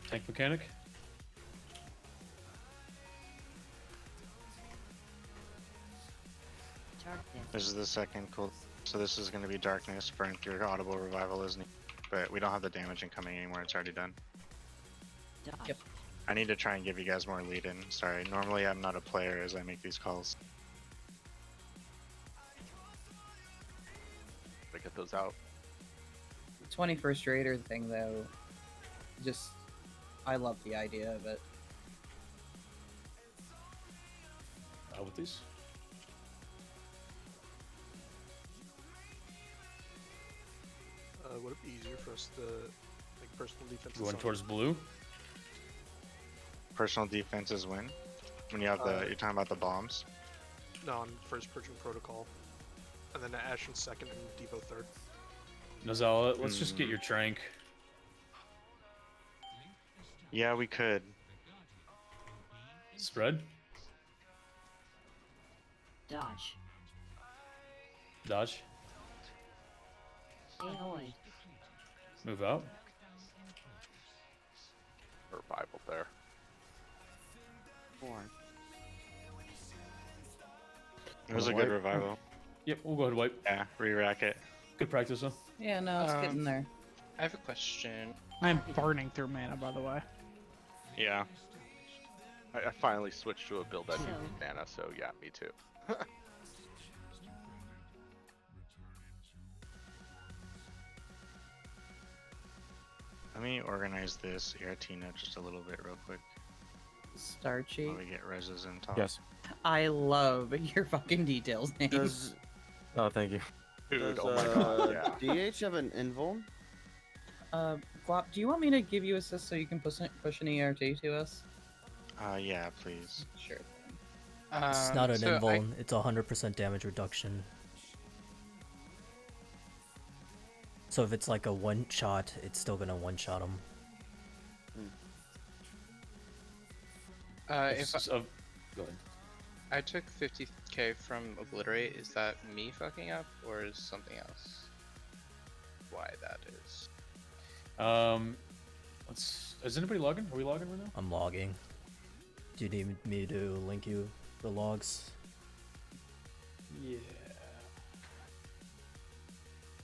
Tank mechanic. This is the second cool. So this is going to be darkness. Burn through audible revival isn't it? But we don't have the damage incoming anymore. It's already done. Yep. I need to try and give you guys more lead in. Sorry. Normally I'm not a player as I make these calls. To get those out. The 21st Raider thing though, just I love the idea of it. Out with these. Would it be easier for us to make personal defense? Going towards blue. Personal defenses win. When you have the, you're talking about the bombs. No, on first purging protocol, and then Ashen second and Devo third. Nozala, let's just get your trank. Yeah, we could. Spread. Dodge. Dodge. Ahoy. Move out. Revival there. 4. It was a good revival. Yep, we'll go ahead and wipe. Yeah, re-rack it. Good practice though. Yeah, no, it's getting there. I have a question. I'm burning through mana, by the way. Yeah. I finally switched to a build that didn't need mana, so yeah, me too. Let me organize this Iratina just a little bit real quick. Starchy. While we get reses in top. Yes. I love your fucking details names. Does Oh, thank you. Dude, does oh my god, yeah. DH have an invuln? Guap, do you want me to give you assist so you can push an ERT to us? Yeah, please. Sure. It's not an so invuln, it's 100% damage reduction. So if it's like a one shot, it's still gonna one shot him. If Go ahead. I took 50k from Obliterate, is that me fucking up, or is something else why that is? Is anybody logging? Are we logging right now? I'm logging. Do you need me to link you the logs? Yeah.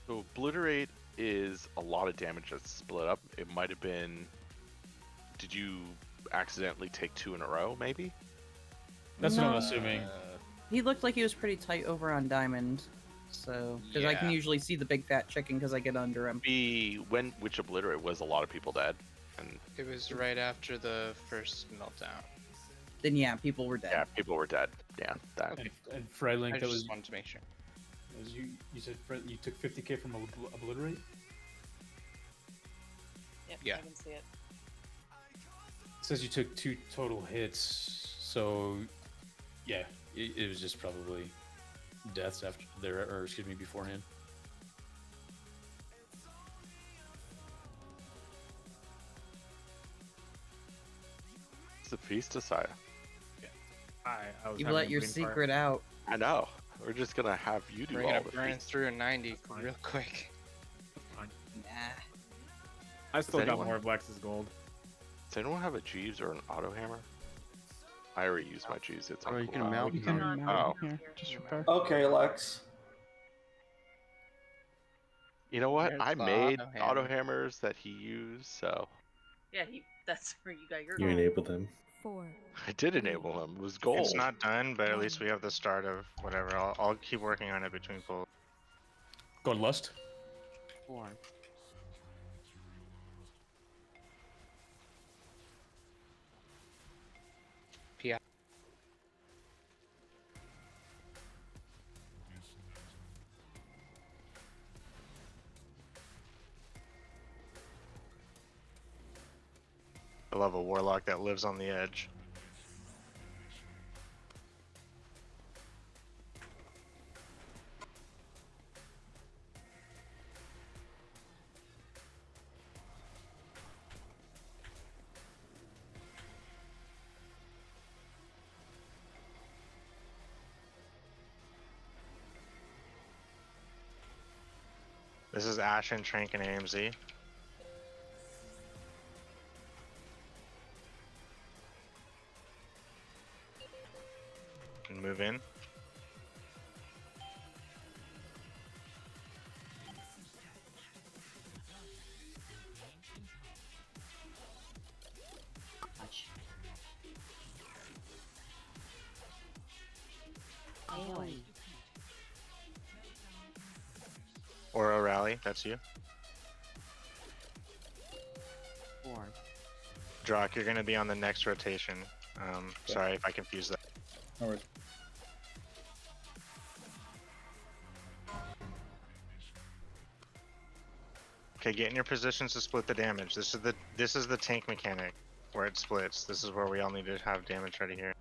So Obliterate is a lot of damage that's split up. It might have been. Did you accidentally take 2 in a row? Maybe. That's what I'm assuming. He looked like he was pretty tight over on Diamond, so because I can Yeah. usually see the big fat chicken because I get under him. Which obliterate was a lot of people dead, and It was right after the first meltdown. Then yeah, people were dead. yeah, people were dead. Yeah, that. And Fred Link, I that just was wanted to make sure. you said Fred, you took 50k from obliterate. Yep, Yeah. I can see it. It says you took 2 total hits, so yeah, it was just probably deaths after there, or excuse me, beforehand. It's the feast of Saya. I was You having let a your brain fart. secret out. I know. We're just gonna have you do We're all gonna the burn feast. through a 90 real quick. Nah. I still got anyone- more of Lex's gold. Does anyone have a Jeeves or an auto hammer? I already used my Jeeves. It's on Oh, you can cooldown. mount You can here. mount here. Just repair. Okay, Lex. You know what? There's I the made auto auto hammer. hammers that he used, so Yeah, that's where you got your You gold. enabled him. 4. I did enable him. It was gold. It's not done, but at least we have the start of whatever. I'll keep working on it between pulls. Going lust. 4. PI. I love a warlock that lives on the edge. This is Ashen, Trank, and AMZ. And move in. Touch. AoE. Or a rally, that's you. 4. Drock, you're gonna be on the next rotation. Sorry if I confused that. No worries. Okay, get in your positions to split the damage. This is the tank mechanic where it splits. This is where we all need to have damage ready here.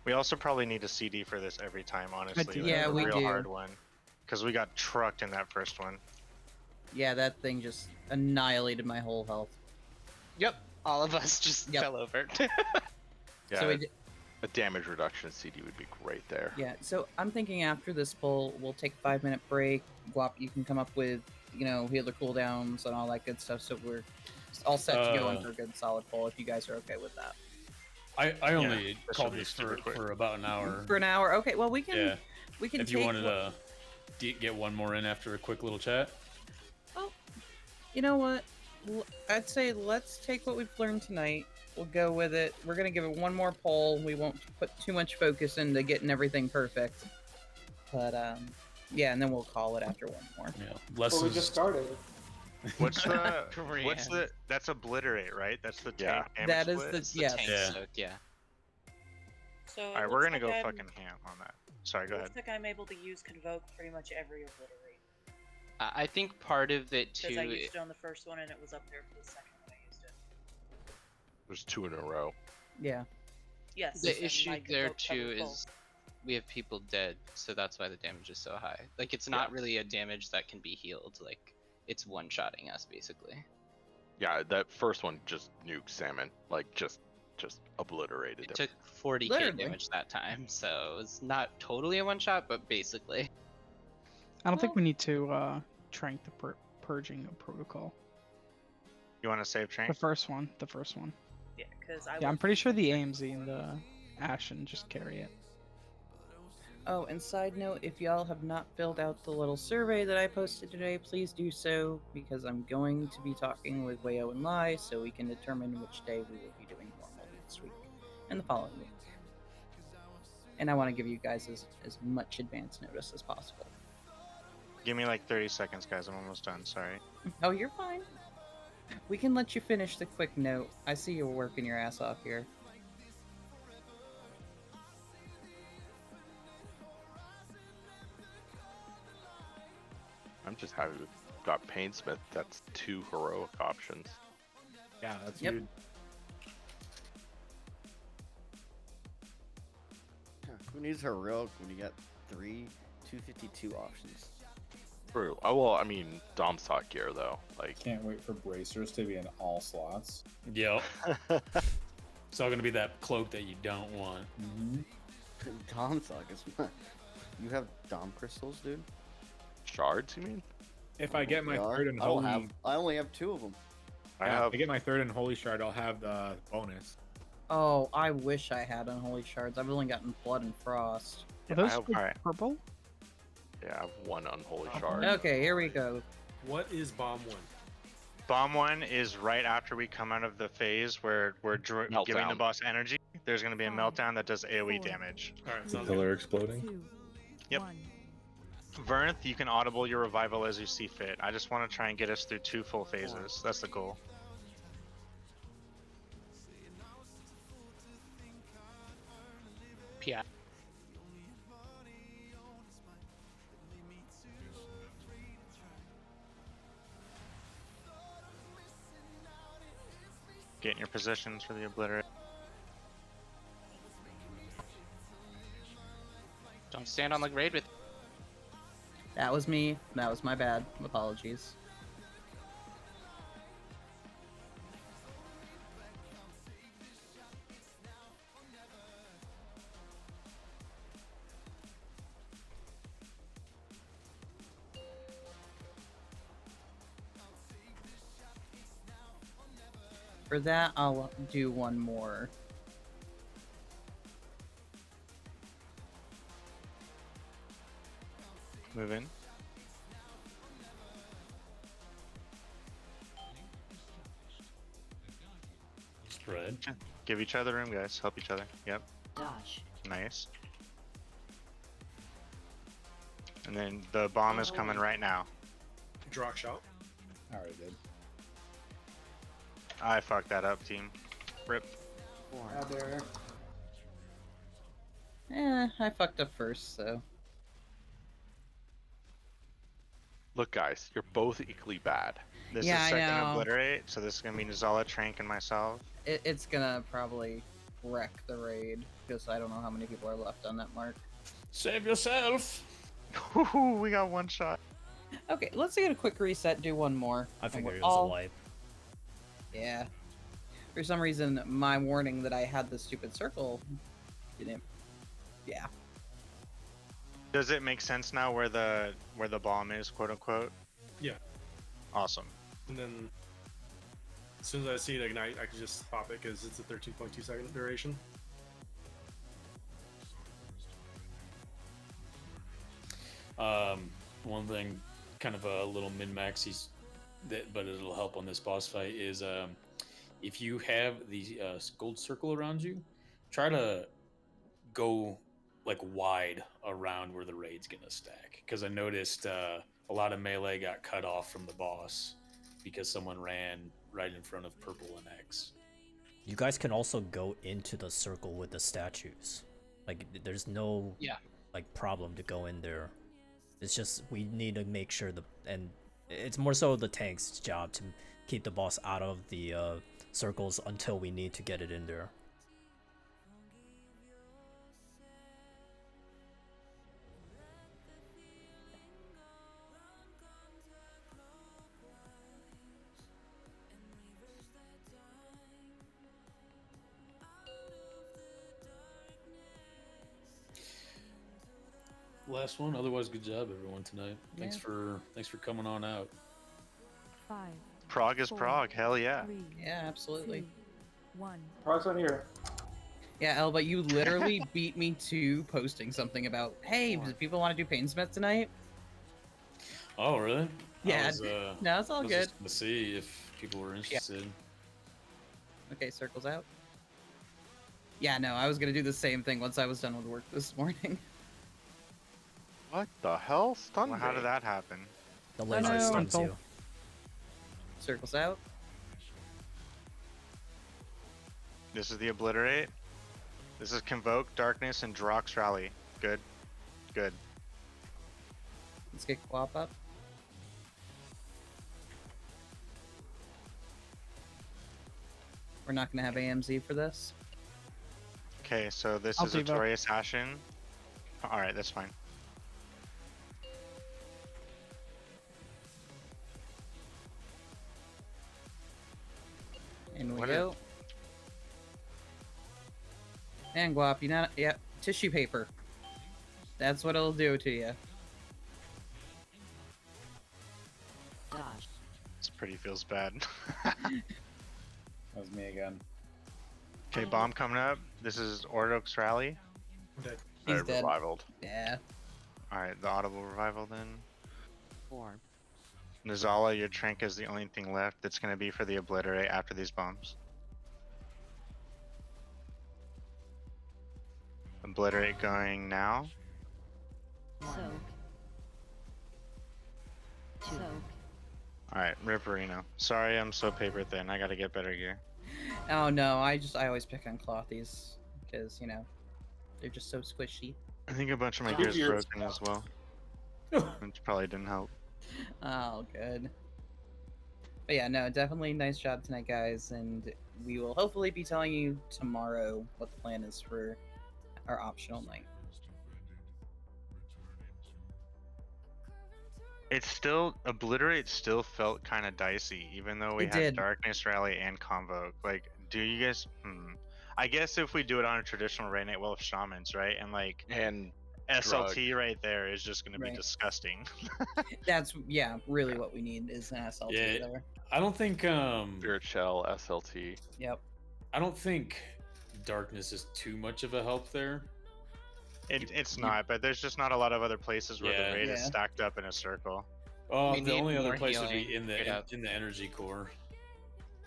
We also probably need a CD for this every time, honestly. do. Like Yeah, a we real do. hard one. Because we got trucked in that first one. Yeah, that thing just annihilated my whole health. Yep, all of us just Yep. fell over. Yeah, So we d- a damage reduction CD would be great there. yeah, so I'm thinking after this pull, we'll take a 5-minute break. Guap, you can come up with, healer cooldowns and all that good stuff, so we're all set to go in for a good solid pull if you guys are okay with that. I only this called will be this super quick. for about an hour. For an hour, okay. Well, we can Yeah. we can If take you wanted what- to get one more in after a quick little chat. You know what? I'd say let's take what we've learned tonight. We'll go with it. We're gonna give it one more poll. We won't put too much focus into getting everything perfect. But yeah, and then we'll call it after one more. Yeah, Well, we just started. What's the Korean. what's the that's obliterate, right? That's the Yeah. tank damage That is split? the It's the yes. tank Yeah. soak, yeah. So Alright, we're gonna go fucking ham on that. Sorry, go ahead. Looks like I'm able to use Convoke pretty much every obliterate. I think part of it Because I too. used it on the first one and it was up there for the second when I used it. There's 2 in a row. Yeah. Yes. The and issue my there Convoke too covered full. is we have people dead, so that's why the damage is so high. Like it's not really a damage that can be healed. Like it's one-shotting us basically. Yeah, that first one just nuked Salmon. Like just obliterated It him. took 40k Literally. damage that time, so it's not totally a one-shot, but basically. I don't think we need to trank the purging protocol. You wanna save The trank? first one. The first one. Yeah, because I Yeah, I'm was- pretty sure the AMZ and the Ashen just carry it. Oh, and side note, if y'all have not filled out the little survey that I posted today, please do so, because I'm going to be talking with Wayo and Lai so we can determine which day we will be doing normal next week and the following week. And I want to give you guys as much advance notice as possible. Give me like 30 seconds, guys. I'm almost done. Sorry. Oh, you're fine. We can let you finish the quick note. I see you're working your ass off here. I'm just happy we've got Painsmith. That's 2 heroic options. Yeah, that's Yep. huge. Who needs heroic when you got 3 252 options? True. Oh, well, I mean, Dom's talk gear, though. Like, Can't wait for bracers to be in all slots. Yep. It's all gonna be that cloak that you don't want. Dom sockets. You have Dom crystals, dude? Shards, you mean? If I get my They are? third and I don't holy, have. I only have 2 of them. yeah, if I get my third and holy shard, I'll have the bonus. Oh, I wish I had unholy shards. I've only gotten blood and frost. Are those have- for alright. purple? Yeah, I have 1 unholy shard. Okay, here we go. What is bomb 1? Bomb 1 is right after we come out of the phase where we're giving the Meltdown. boss energy. There's going to be a meltdown that does AoE damage. Alright, The sounds pillar good. exploding. Yep. Vernth, you can audible your revival as you see fit. I just want to try and get us through 2 full phases. That's the goal. PI. Get in your positions for the obliterate. Don't stand on the grade with. That was me. That was my bad. Apologies. For that, I'll do one more. Move in. Spread. Give each other room, guys. Help each other. Yep. Dodge. Nice. And then the bomb is coming right now. Draw shot. I already did. I fucked that up, team. Rip. Out there. I fucked up first, so. Look, guys, you're both equally bad. This Yeah, is I second know. obliterate, so this is gonna be Nizala, Trank, and myself. It's gonna probably wreck the raid, because I don't know how many people are left on that mark. Save yourself. We got 1 shot. Okay, let's get a quick reset, do one more. I and figured we're it was all- a wipe. Yeah. For some reason, my warning that I had the stupid circle didn't. Yeah. Does it make sense now where the bomb is, quote unquote? Yeah. Awesome. And then as soon as I see it ignite, I can just pop it because it's a 13.2 second duration. One thing, kind of a little min-maxy, but it'll help on this boss fight is if you have the gold circle around you, try to go like wide around where the raid's gonna stack. Because I noticed a lot of melee got cut off from the boss because someone ran right in front of purple and X. You guys can also go into the circle with the statues. Like, there's no like problem to go in there. It's just we need to make sure and it's more so the tank's job to keep the boss out of the circles until we need to get it in there. Last one. Otherwise, good job everyone tonight. Thanks Yeah. for coming on out. 5. Prague is Prague. Hell yeah. 3, Yeah, absolutely. 2, 1. Progress on here. Yeah, Elba, you literally beat me to posting something about, hey, do people want to do Painsmith tonight? Oh, really? Yeah, I was, no, it's all I was good. just gonna see if people were interested. Okay, circles out. Yeah, no, I was gonna do the same thing once I was done with work this morning. What the hell? Stun Well, how me. did that happen? The Oh, laser no. stuns you. Circles out. This is the Obliterate. This is Convoke, Darkness, and Drox Rally. Good. Good. Let's get Quap up. We're not gonna have AMZ for this. Okay, so this I'll is devote. Artorias Ashen. Alright, that's fine. In we What go. And Guap, you not yeah, tissue paper. That's what it'll do to you. Dodge. This pretty feels bad. That was me again. Okay, bomb coming up. This is Ordox Rally. He's dead. Revivaled. Yeah. Alright, the audible revival then. 4. Nizala, your Trank is the only thing left that's going to be for the Obliterate after these bombs. Obliterate going now. Soak. Soak. Alright, Ripperino. Sorry I'm so paper thin. I gotta get better gear. Oh no, I always pick on Clothies because, you know, they're just so squishy. I think a bunch of my Good gear's gears. broken as well. Which probably didn't help. Oh, good. But yeah, no, definitely nice job tonight, guys, and we will hopefully be telling you tomorrow what the plan is for our optional night. It's still Obliterate still felt kind of dicey, even though we It had did. Darkness Rally and Convoke. Like, do you guys? I guess if we do it on a traditional raid night, well, with shamans, right? And like, and SLT right there is just going to be Right. disgusting. That's really what we need is an SLT Yeah, there. I don't think Spirit Shell, SLT. Yep. I don't think darkness is too much of a help there. It's not, but there's just not a lot of other places where Yeah. the raid is Yeah. stacked up in a circle. Oh, We the need only other more place would be healing, in the straight up. in the energy core.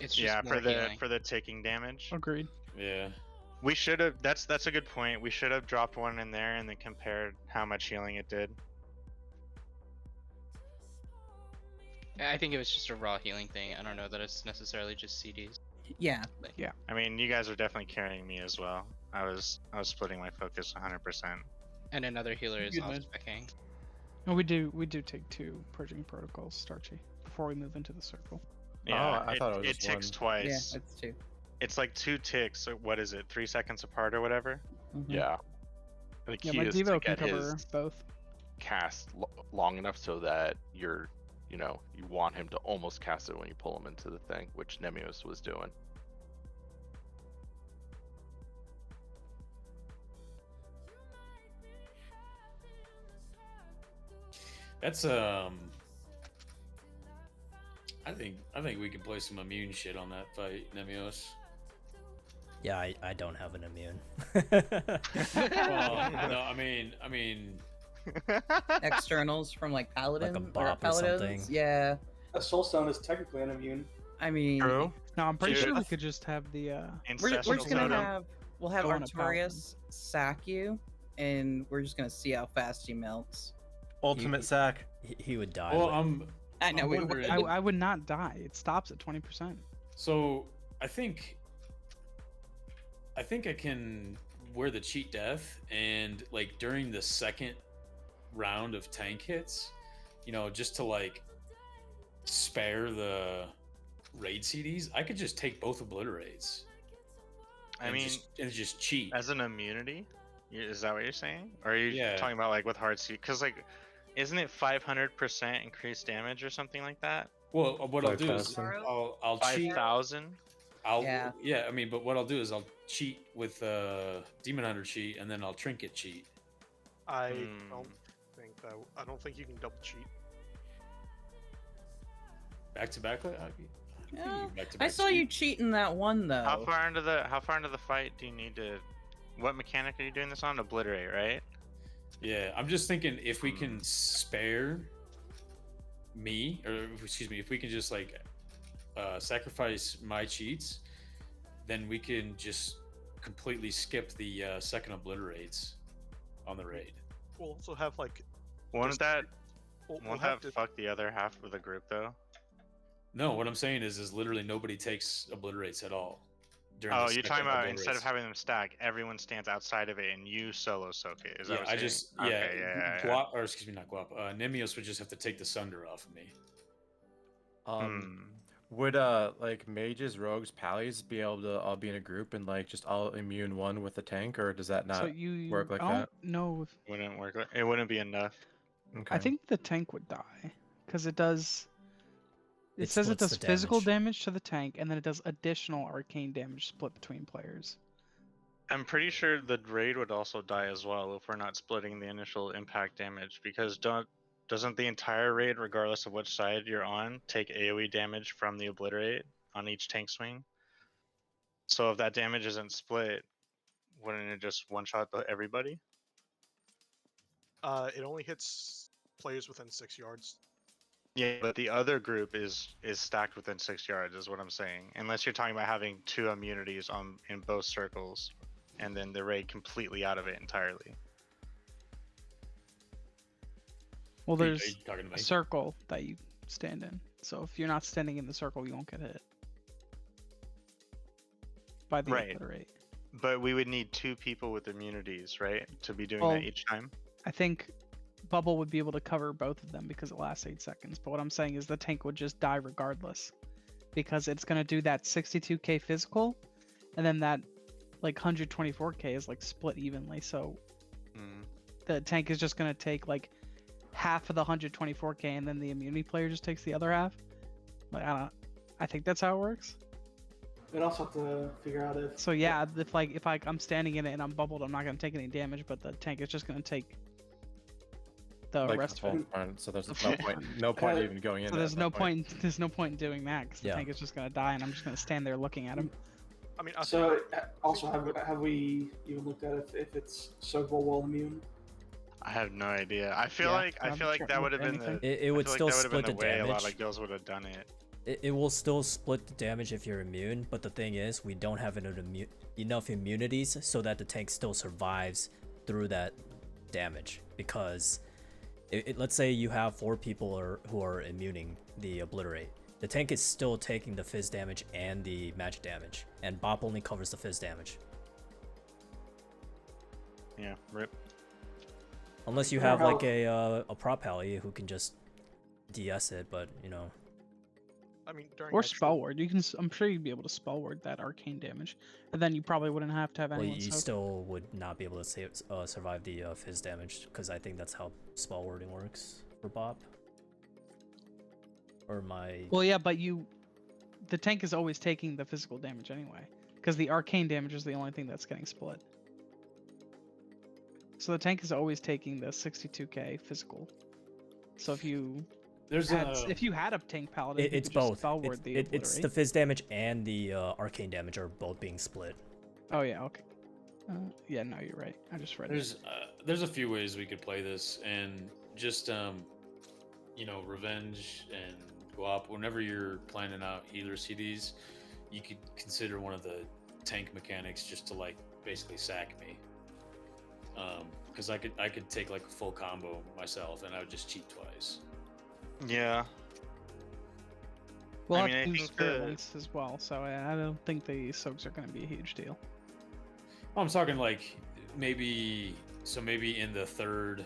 It's just Yeah, more for the healing. for the ticking damage. Agreed. Yeah. We should have. That's a good point. We should have dropped one in there and then compared how much healing it did. I think it was just a raw healing thing. I don't know that it's necessarily just CDs. Yeah. Yeah. I mean, you guys are definitely carrying me as well. I was splitting my focus 100%. And another healer is Good off man. specking. And we do take 2 purging protocols, Starchy, before we move into the circle. Yeah, I thought it was just ticks one. twice. Yeah, it's 2. It's like 2 ticks. So what is it? 3 seconds apart or whatever. Mhm. Yeah. The Yeah, key my is to Devo can get cover his both. cast long enough so that you want him to almost cast it when you pull him into the thing, which Nemeos was doing. That's I think we can play some immune shit on that fight, Nemios. Yeah, I don't have an immune. Well, no, I mean, Externals from like Paladin bop or Paladins. something. Yeah. A soul stone is technically an immune. I mean, No, I'm pretty Dude. sure we could just have the we're just gonna Totem. we'll have Go on a Artorias sack you, and we're just gonna see how fast he melts. Ultimate sack. He would die. well, but- I know. I'm we- wondering- I would not die. It stops at 20%. So I think I can wear the cheat death, and like during the second round of tank hits, just to like spare the raid CDs, I could just take both obliterates. I mean, just cheat. as an immunity, is that what you're saying? Or are you Yeah. talking about like with hard seed? Because like, isn't it 500% increased damage or something like that? Well, what I'll do is 5,000. I'll cheat. 5,000. Yeah. I mean, but what I'll do is I'll cheat with Demon Hunter cheat, and then I'll trinket cheat. I don't think you can double cheat. Back to back. Yeah, Back to I back saw cheat. you cheating that one though. How far into the fight do you need to what mechanic are you doing this on? Obliterate, right? Yeah, I'm just thinking if we can spare me, or excuse me, if we can just like sacrifice my cheats, then we can just completely skip the second obliterates on the raid. We'll also have like. Won't that have fuck the other half of the group though? No, what I'm saying is literally nobody takes obliterates at all. Oh, you're talking about instead of having them stack, everyone stands outside of it and you solo soak it. Is that what you're saying? Okay, yeah. Guap, or excuse me, not Guap. Nimios would just have to take the Sunder off of me. Would like mages, rogues, pallies be able to be in a group and like just all immune one with the tank, or does that not So you work like I don't that? know if Wouldn't work. It wouldn't be enough. Okay. I think the tank would die because it does. It says it splits does the physical damage. damage to the tank, and then it does additional arcane damage split between players. I'm pretty sure the raid would also die as well if we're not splitting the initial impact damage, because doesn't the entire raid, regardless of which side you're on, take AoE damage from the obliterate on each tank swing? So if that damage isn't split, wouldn't it just one-shot everybody? It only hits players within 6 yards. Yeah, but the other group is stacked within 6 yards, is what I'm saying. Unless you're talking about having 2 immunities in both circles, and then the raid completely out of it entirely. Well, there's a circle that you stand in. So if you're not standing in the circle, you won't get hit by the obliterate. But we would need 2 people with immunities, right, to be doing Well, that each time. I think Bubble would be able to cover both of them because it lasts 8 seconds. But what I'm saying is the tank would just die regardless, because it's gonna do that 62k physical, and then that like 124k is like split evenly. So the tank is just gonna take like half of the 124k, and then the immunity player just takes the other half. Like I think that's how it works. We'd also have to figure out if. So yeah, if I'm standing in it and I'm bubbled, I'm not gonna take any damage, but the tank is just gonna take the Like rest the of it. front, so there's no point even going in. So there's no point. There's no point in doing that because the Yeah. tank is just gonna die, and I'm just gonna stand there looking at him. I mean, So also have we even looked at if it's soakable wall immune? I have no idea. I feel Yeah, like I'm that sure would have been the. anything. It would I feel still like that would have split been the way a lot damage. of guilds would have done it. It will still split the damage if you're immune, but the thing is, we don't have enough immunities so that the tank still survives through that damage. Because let's say you have 4 people who are immuning the obliterate. The tank is still taking the fizz damage and the magic damage, and Bop only covers the fizz damage. Yeah, rip. Unless you have like a prop pally who can just DS it, but you know. I mean, during Or spell ward. You can. I'm sure you'd be able to spell ward that arcane damage, and then you probably wouldn't have to have Well, anyone. you soak. still would not be able to survive the fizz damage, because I think that's how spell warding works for Bop. Or my. Well, yeah, but the tank is always taking the physical damage anyway, because the arcane damage is the only thing that's getting split. So the tank is always taking the 62k physical. So if you had a tank paladin, you It's could just both. spell ward the It's the obliterate. fizz damage and the arcane damage are both being split. Oh yeah, okay. Yeah, no, you're right. I just read it. There's a few ways we could play this, and just revenge and Guap. Whenever you're planning out healer CDs, you could consider one of the tank mechanics just to like basically sack me. Because I could take like a full combo myself, and I would just cheat twice. Yeah. We'll I have mean, I to do think spirit the- links as well, so I don't think the soaks are going to be a huge deal. I'm talking like maybe in the third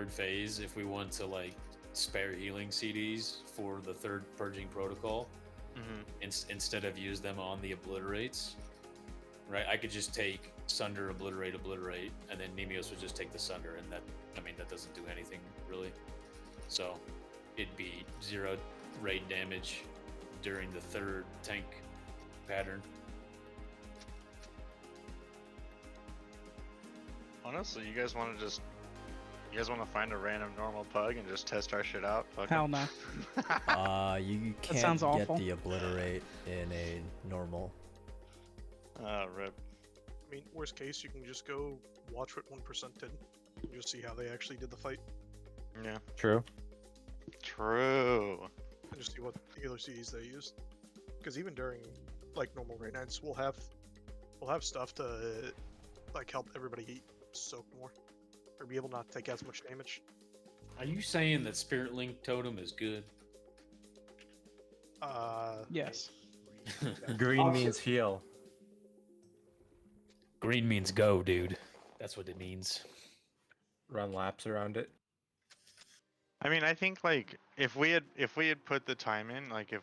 phase, if we want to like spare healing CDs for the third purging protocol, instead of use them on the obliterates, right? I could just take Sunder, obliterate, and then Nemios would just take the Sunder, and that doesn't do anything really. So it'd be 0 raid damage during the third tank pattern. Honestly, you guys want to find a random normal pug and just test our shit out? Fuck Hell it. no. You can't sounds get awful. the obliterate in a normal. Rip. I mean, worst case, you can just go watch what 1% did, and just see how they actually did the fight, Yeah. True. True. and just see what healer CDs they used. Because even during like normal raid nights, we'll have stuff to like help everybody soak more, or be able not to take as much damage. Are you saying that Spirit Link Totem is good? Yes. Green means heal. Green means go, dude. That's what it means. Run laps around it. I mean, I think like if we had put the time in, like if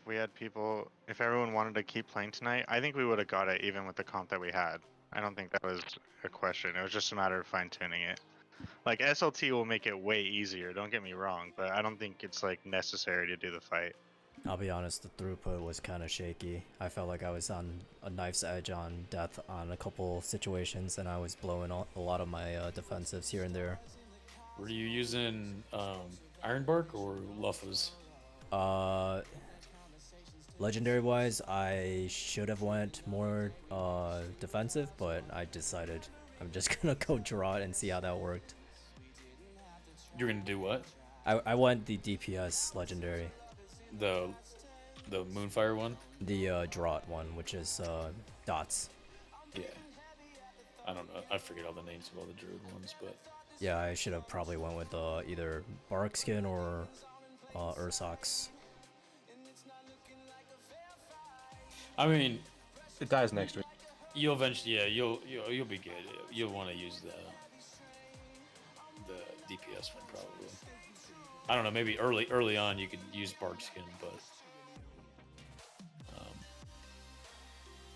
everyone wanted to keep playing tonight, I think we would have got it even with the comp that we had. I don't think that was a question. It was just a matter of fine tuning it. Like SLT will make it way easier. Don't get me wrong, but I don't think it's like necessary to do the fight. I'll be honest, the throughput was kind of shaky. I felt like I was on a knife's edge on death on a couple situations, and I was blowing a lot of my defensives here and there. Were you using Ironbark or Luffas? Legendary wise, I should have went more defensive, but I decided I'm just gonna go draw it and see how that worked. You're gonna do what? I went the DPS legendary. The Moonfire one? The Draught one, which is dots. Yeah. I don't know. I forget all the names of all the druid ones, but Yeah, I should have probably went with either Bark Skin or Ursox. I mean, it dies next week. You'll eventually, yeah, you'll be good. You'll want to use the DPS one probably. I don't know. Maybe early on you could use Bark Skin, but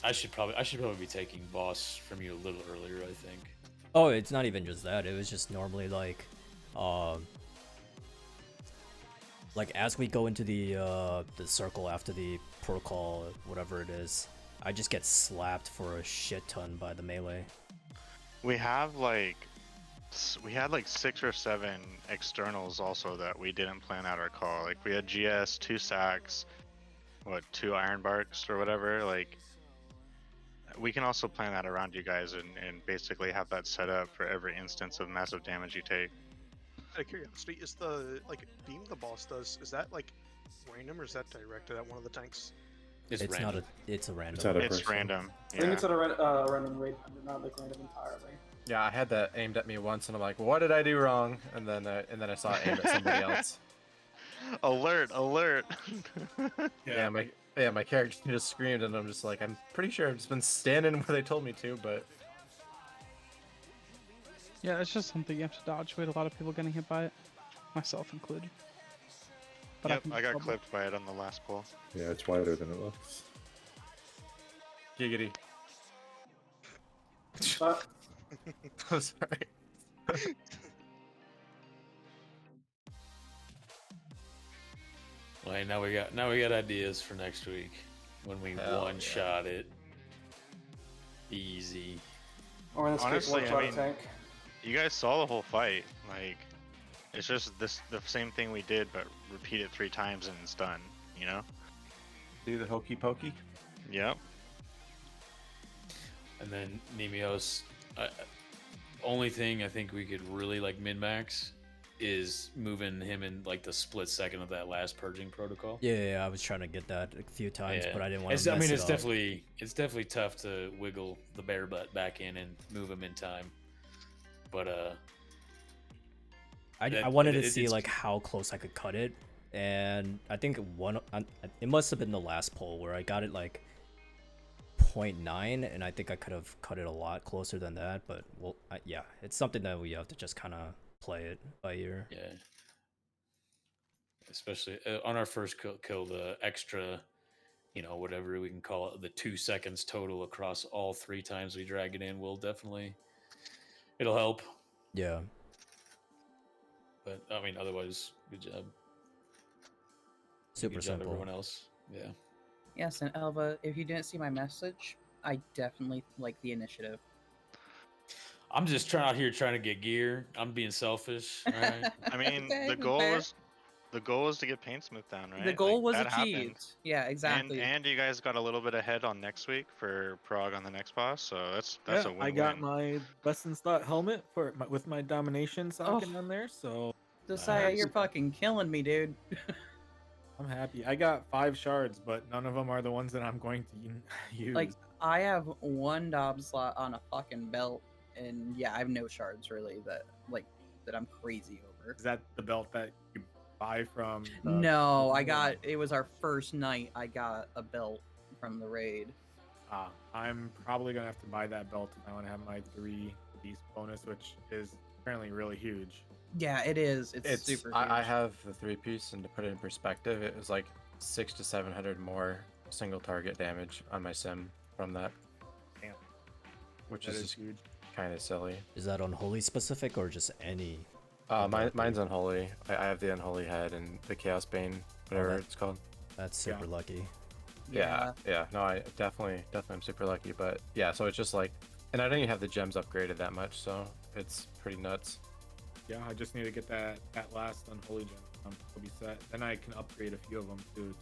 I should probably be taking boss from you a little earlier. I think. Oh, it's not even just that. It was just normally like as we go into the circle after the protocol, whatever it is, I just get slapped for a shit ton by the melee. We had like 6 or 7 externals also that we didn't plan out our call. Like we had GS, 2 sacks, 2 Ironbarks or whatever. Like we can also plan that around you guys and basically have that set up for every instance of massive damage you take. Out of curiosity, is the beam the boss does, is that like random or is that directed at one of the tanks? It's not a. It's a random. It's random. I think it's at a random rate, not like random entirely. Yeah, I had that aimed at me once, and I'm like, "What did I do wrong?" And then I saw it aimed at somebody else. Alert! Alert! Yeah, my character just screamed, and I'm just like, I'm pretty sure I've just been standing where they told me to, but Yeah, it's just something you have to dodge. We had a lot of people getting hit by it, myself included. But Yep, I got clipped by it on the last pull. Yeah, it's wider than it looks. Giggity. I'm sorry. Well, hey, now we got ideas for next week when we one-shot it. Easy. Or in this Honestly, case, I one mean, tank. you guys saw the whole fight. Like, it's just the same thing we did, but repeat it 3 times and it's done. You know? Do the hokey pokey. Yep. And then Nemios, only thing I think we could really like min-max is moving him in like the split second of that last purging protocol. Yeah, I was trying to get that a few times, but I didn't want It's to mess it up. it's definitely tough to wiggle the bear butt back in and move him in time. But I wanted to see like how close I could cut it, and I think it must have been the last poll where I got it like 0.9, and I think I could have cut it a lot closer than that. But well, yeah, it's something that we have to just kind of play it by ear. Yeah. Especially on our first kill, the extra, whatever we can call it, the 2 seconds total across all 3 times we drag it in will definitely, it'll help. Yeah. But I mean, otherwise, good job. Super good job, simple. everyone else. Yeah. Yes, and Elva, if you didn't see my message, I definitely like the initiative. I'm just out here trying to get gear. I'm being selfish. All right. I mean, Okay, the goal fair. was the goal is to get Paintsmith down, right? The goal Like, was that achieved. happened. Yeah, exactly. And you guys got a little bit ahead on next week for Prague on the next boss, so that's a win-win. I got my best in slot helmet for with my domination socket Oh. on there, so Josiah, you're fucking killing me, dude. I'm happy. I got 5 shards, but none of them are the ones that I'm going to use. Like, I have 1 Dob slot on a fucking belt, and yeah, I have no shards really that I'm crazy over. Is that the belt that you buy from? No, it was our first night. I got a belt from the raid. I'm probably gonna have to buy that belt if I want to have my 3 beast bonus, which is apparently really huge. Yeah, it is. It's super huge. I have the 3-piece, and to put it in perspective, it was like 600 to 700 more single target damage on my sim from that. Damn. Which That is is huge. kind of silly. Is that unholy specific or just any? Mine's unholy. I have the unholy head and the chaos bane, whatever it's called. That's super lucky. Yeah. No, I definitely am super lucky. But yeah, so it's just like, and I don't even have the gems upgraded that much, so it's pretty nuts. Yeah, I just need to get that last unholy gem. I'll be set. Then I can upgrade a few of them too.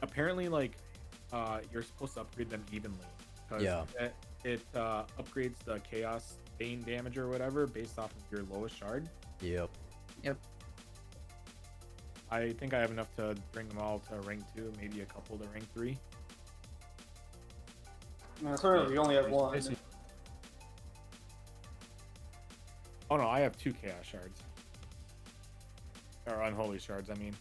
Apparently, like, you're supposed to upgrade them evenly. Yeah. It upgrades the chaos bane damage or whatever based off of your lowest shard. Yep. I think I have enough to bring them all to rank 2, maybe a couple to rank 3. No, sorry, you only have 1. Oh no, I have 2 chaos shards. Or unholy shards, I mean.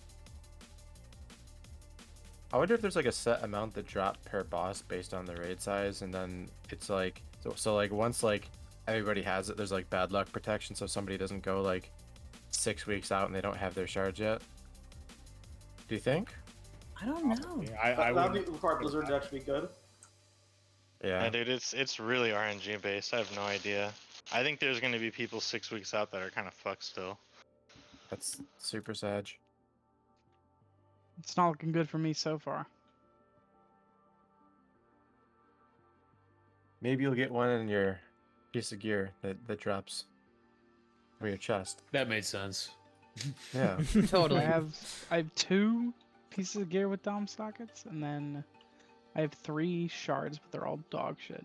I wonder if there's like a set amount that drop per boss based on the raid size, and then it's like so like once like everybody has it, there's like bad luck protection, so somebody doesn't go like 6 weeks out and they don't have their shards yet. Do you think? I don't know. That would require Blizzard to actually be good. Yeah, dude, it's really RNG based. I have no idea. I think there's going to be people 6 weeks out that are kind of fucked still. That's super sad. It's not looking good for me so far. Maybe you'll get one in your piece of gear that drops for your chest. That made sense. Yeah. Totally. I have 2 pieces of gear with dom sockets, and then I have 3 shards, but they're all dog shit.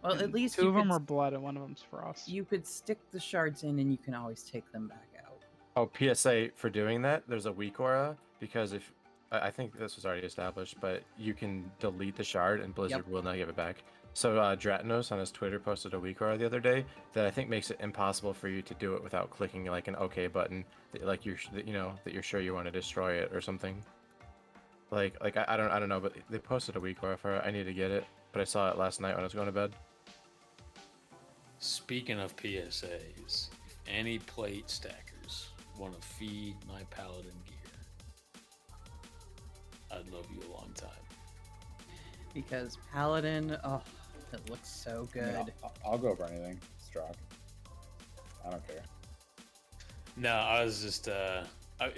Well, at least 2 you of them could- are blood and one of them's frost. You could stick the shards in, and you can always take them back out. Oh, PSA for doing that, there's a weak aura, because if I think this was already established, but you can delete the shard and Blizzard will not give it back. So Dratinos on his Twitter posted a weak aura the other day that I think makes it impossible for you to do it without clicking like an OK button, that, like that you're sure you want to destroy it or something. Like I don't know, but they posted a weak aura for it. I need to get it, but I saw it last night when I was going to bed. Speaking of PSAs, if any plate stackers want to feed my paladin gear, I'd love you a long time. Because Paladin, oh, it looks so good. I mean, I'll go for anything, Strock. I don't care. No, I was just, I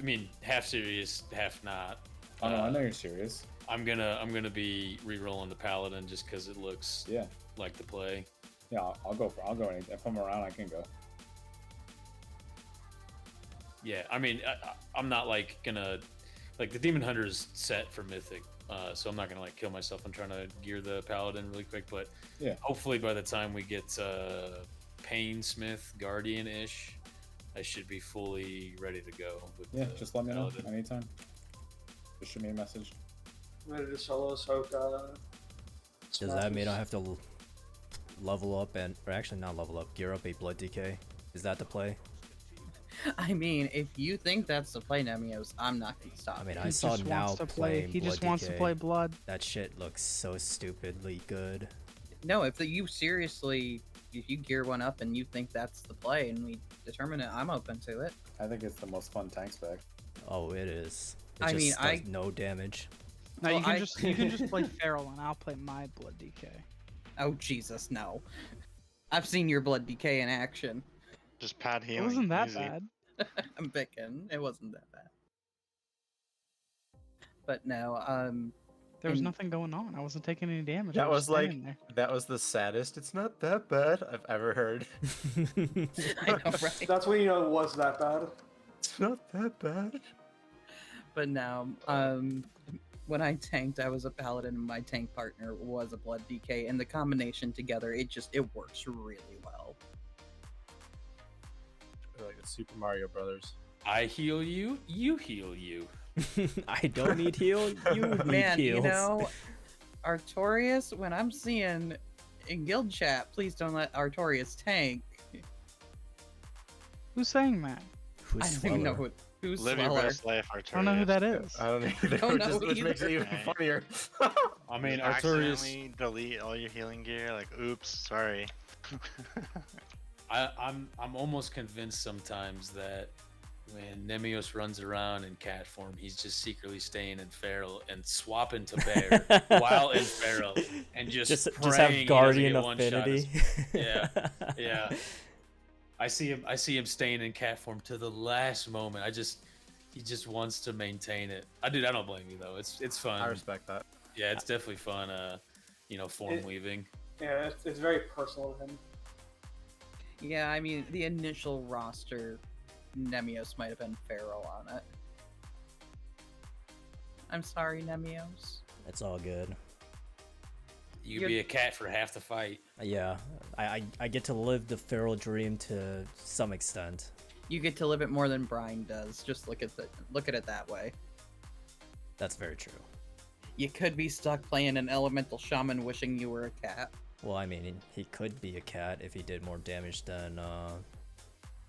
mean, half serious, half not. Oh no, I know you're serious. I'm gonna be re-rolling the Paladin just because it looks like the play. Yeah, I'll go anything. If I'm around, I can go. Yeah, I mean, I'm not like gonna, like the Demon Hunter's set for Mythic, so I'm not gonna like kill myself on trying to gear the Paladin really quick. But yeah, hopefully by the time we get Painsmith Guardian-ish, I should be fully ready to go. With just let me know Paladin. anytime. Just shoot me a message. Ready to solo soak. Does that mean I have to level up or actually not level up, gear up a blood DK? Is that the play? I mean, if you think that's the play, Nemios, I'm not gonna stop. I mean, you. I saw now playing He blood just wants to DK. play blood. That shit looks so stupidly good. No, if you seriously, if you gear one up and you think that's the play, and we determine it, I'm open to it. I think it's the most fun tank spec. Oh, it is. It I just mean, does no damage. No, Well, you can just play Feral, and I'll play my blood DK. Oh Jesus, no! I've seen your blood decay in action. Just pad healing. It wasn't that easy. bad. I'm picking. It wasn't that bad. But no, There was nothing going on. I wasn't taking any damage. I That was like standing there. that was the saddest. It's not that bad I've ever heard. I know, right? That's when you know it was that bad. It's not that bad. But now, when I tanked, I was a paladin, and my tank partner was a blood DK, and the combination together, it works really well. Like the Super Mario Brothers. I heal you, you heal you. I don't need heal, you need Man, heals. you know, Artorias, when I'm seeing in guild chat, please don't let Artorias tank. Who's saying that? Who's I don't even know who's Live your Sweller. best life, Artorias. I don't know who that is. I don't either, don't know which makes it either. even funnier. I mean, You Artorias. accidentally delete all your healing gear. Like, oops, sorry. I'm almost convinced sometimes that when Nemios runs around in cat form, he's just secretly staying in feral and swapping to bear while in feral and just have praying he doesn't guardian get one shot affinity. yeah, yeah. I see him staying in cat form to the last moment. He just wants to maintain it. I don't blame you though. It's fun. I respect that. Yeah, it's definitely fun. Form weaving. Yeah, it's very personal to him. Yeah, I mean, the initial roster, Nemios might have been feral on it. I'm sorry, Nemios. It's all good. You could be a cat for half the fight. Yeah, I get to live the feral dream to some extent. You get to live it more than Brian does. Just look at it that way. That's very true. You could be stuck playing an elemental shaman wishing you were a cat. Well, I mean, he could be a cat if he did more damage than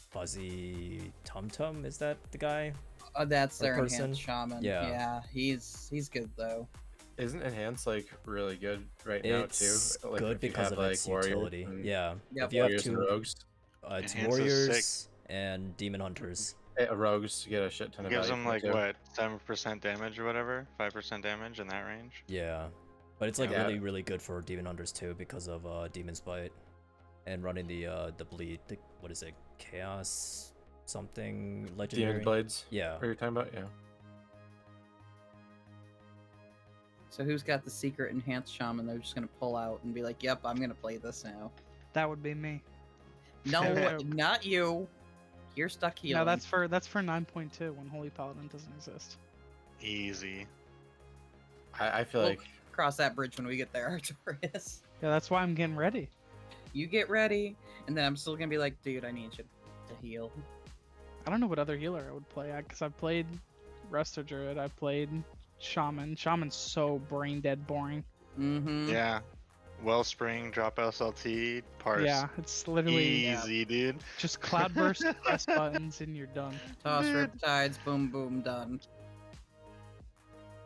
Fuzzy Tum Tum. Is that the guy? That's Or their person? enhanced shaman. Yeah. He's good though. Isn't enhance like really good right now It's too? Like, good if you because have, of its warriors utility. and- Yeah. Yep. If you have warriors and two, rogues. it's Enhance is warriors and demon hunters. Rogues get a shit ton of Gives value them from it, like too. what, 7% damage or whatever, 5% damage in that range. Yeah. But it's like Yeah. really, really good for demon hunters too because of Demon's Bite and running the bleed. What is it? Chaos something legendary. Demon's Blades. Yeah. What are you talking about? Yeah. So who's got the secret enhanced shaman? They're just gonna pull out and be like, "Yep, I'm gonna play this now." That would be me. No, not you. You're stuck healing. No, that's for 9.2 when Holy Paladin doesn't exist. Easy. I feel We'll like cross that bridge when we get there, Artorias. Yeah, that's why I'm getting ready. You get ready, and then I'm still gonna be like, "Dude, I need you to heal." I don't know what other healer I would play because I've played Resto Druid, I've played Shaman. Shaman's so brain dead boring. Mm-hmm. Yeah. Wellspring, drop SLT, parse. Yeah, it's literally easy, dude. just cloudburst, press buttons, and you're done. Toss riptides, boom, boom, done.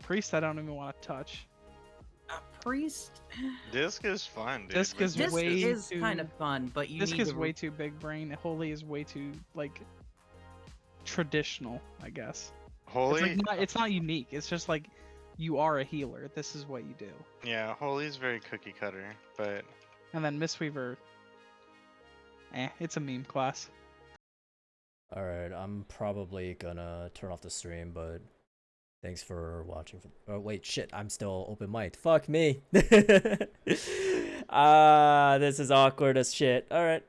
Priest, I don't even want to touch. Priest. Disc is fun, dude. Disc is This way is too, kind of fun, but you Disc need is to way too big brain. Holy is way too like traditional, I guess. Holy. It's not unique. It's just like you are a healer. This is what you do. Yeah, Holy's very cookie cutter, but And then Mistweaver. It's a meme class. Alright, I'm probably gonna turn off the stream, but thanks for watching. Oh, wait, shit, I'm still open mic'd. Fuck me. This is awkward as shit. Alright.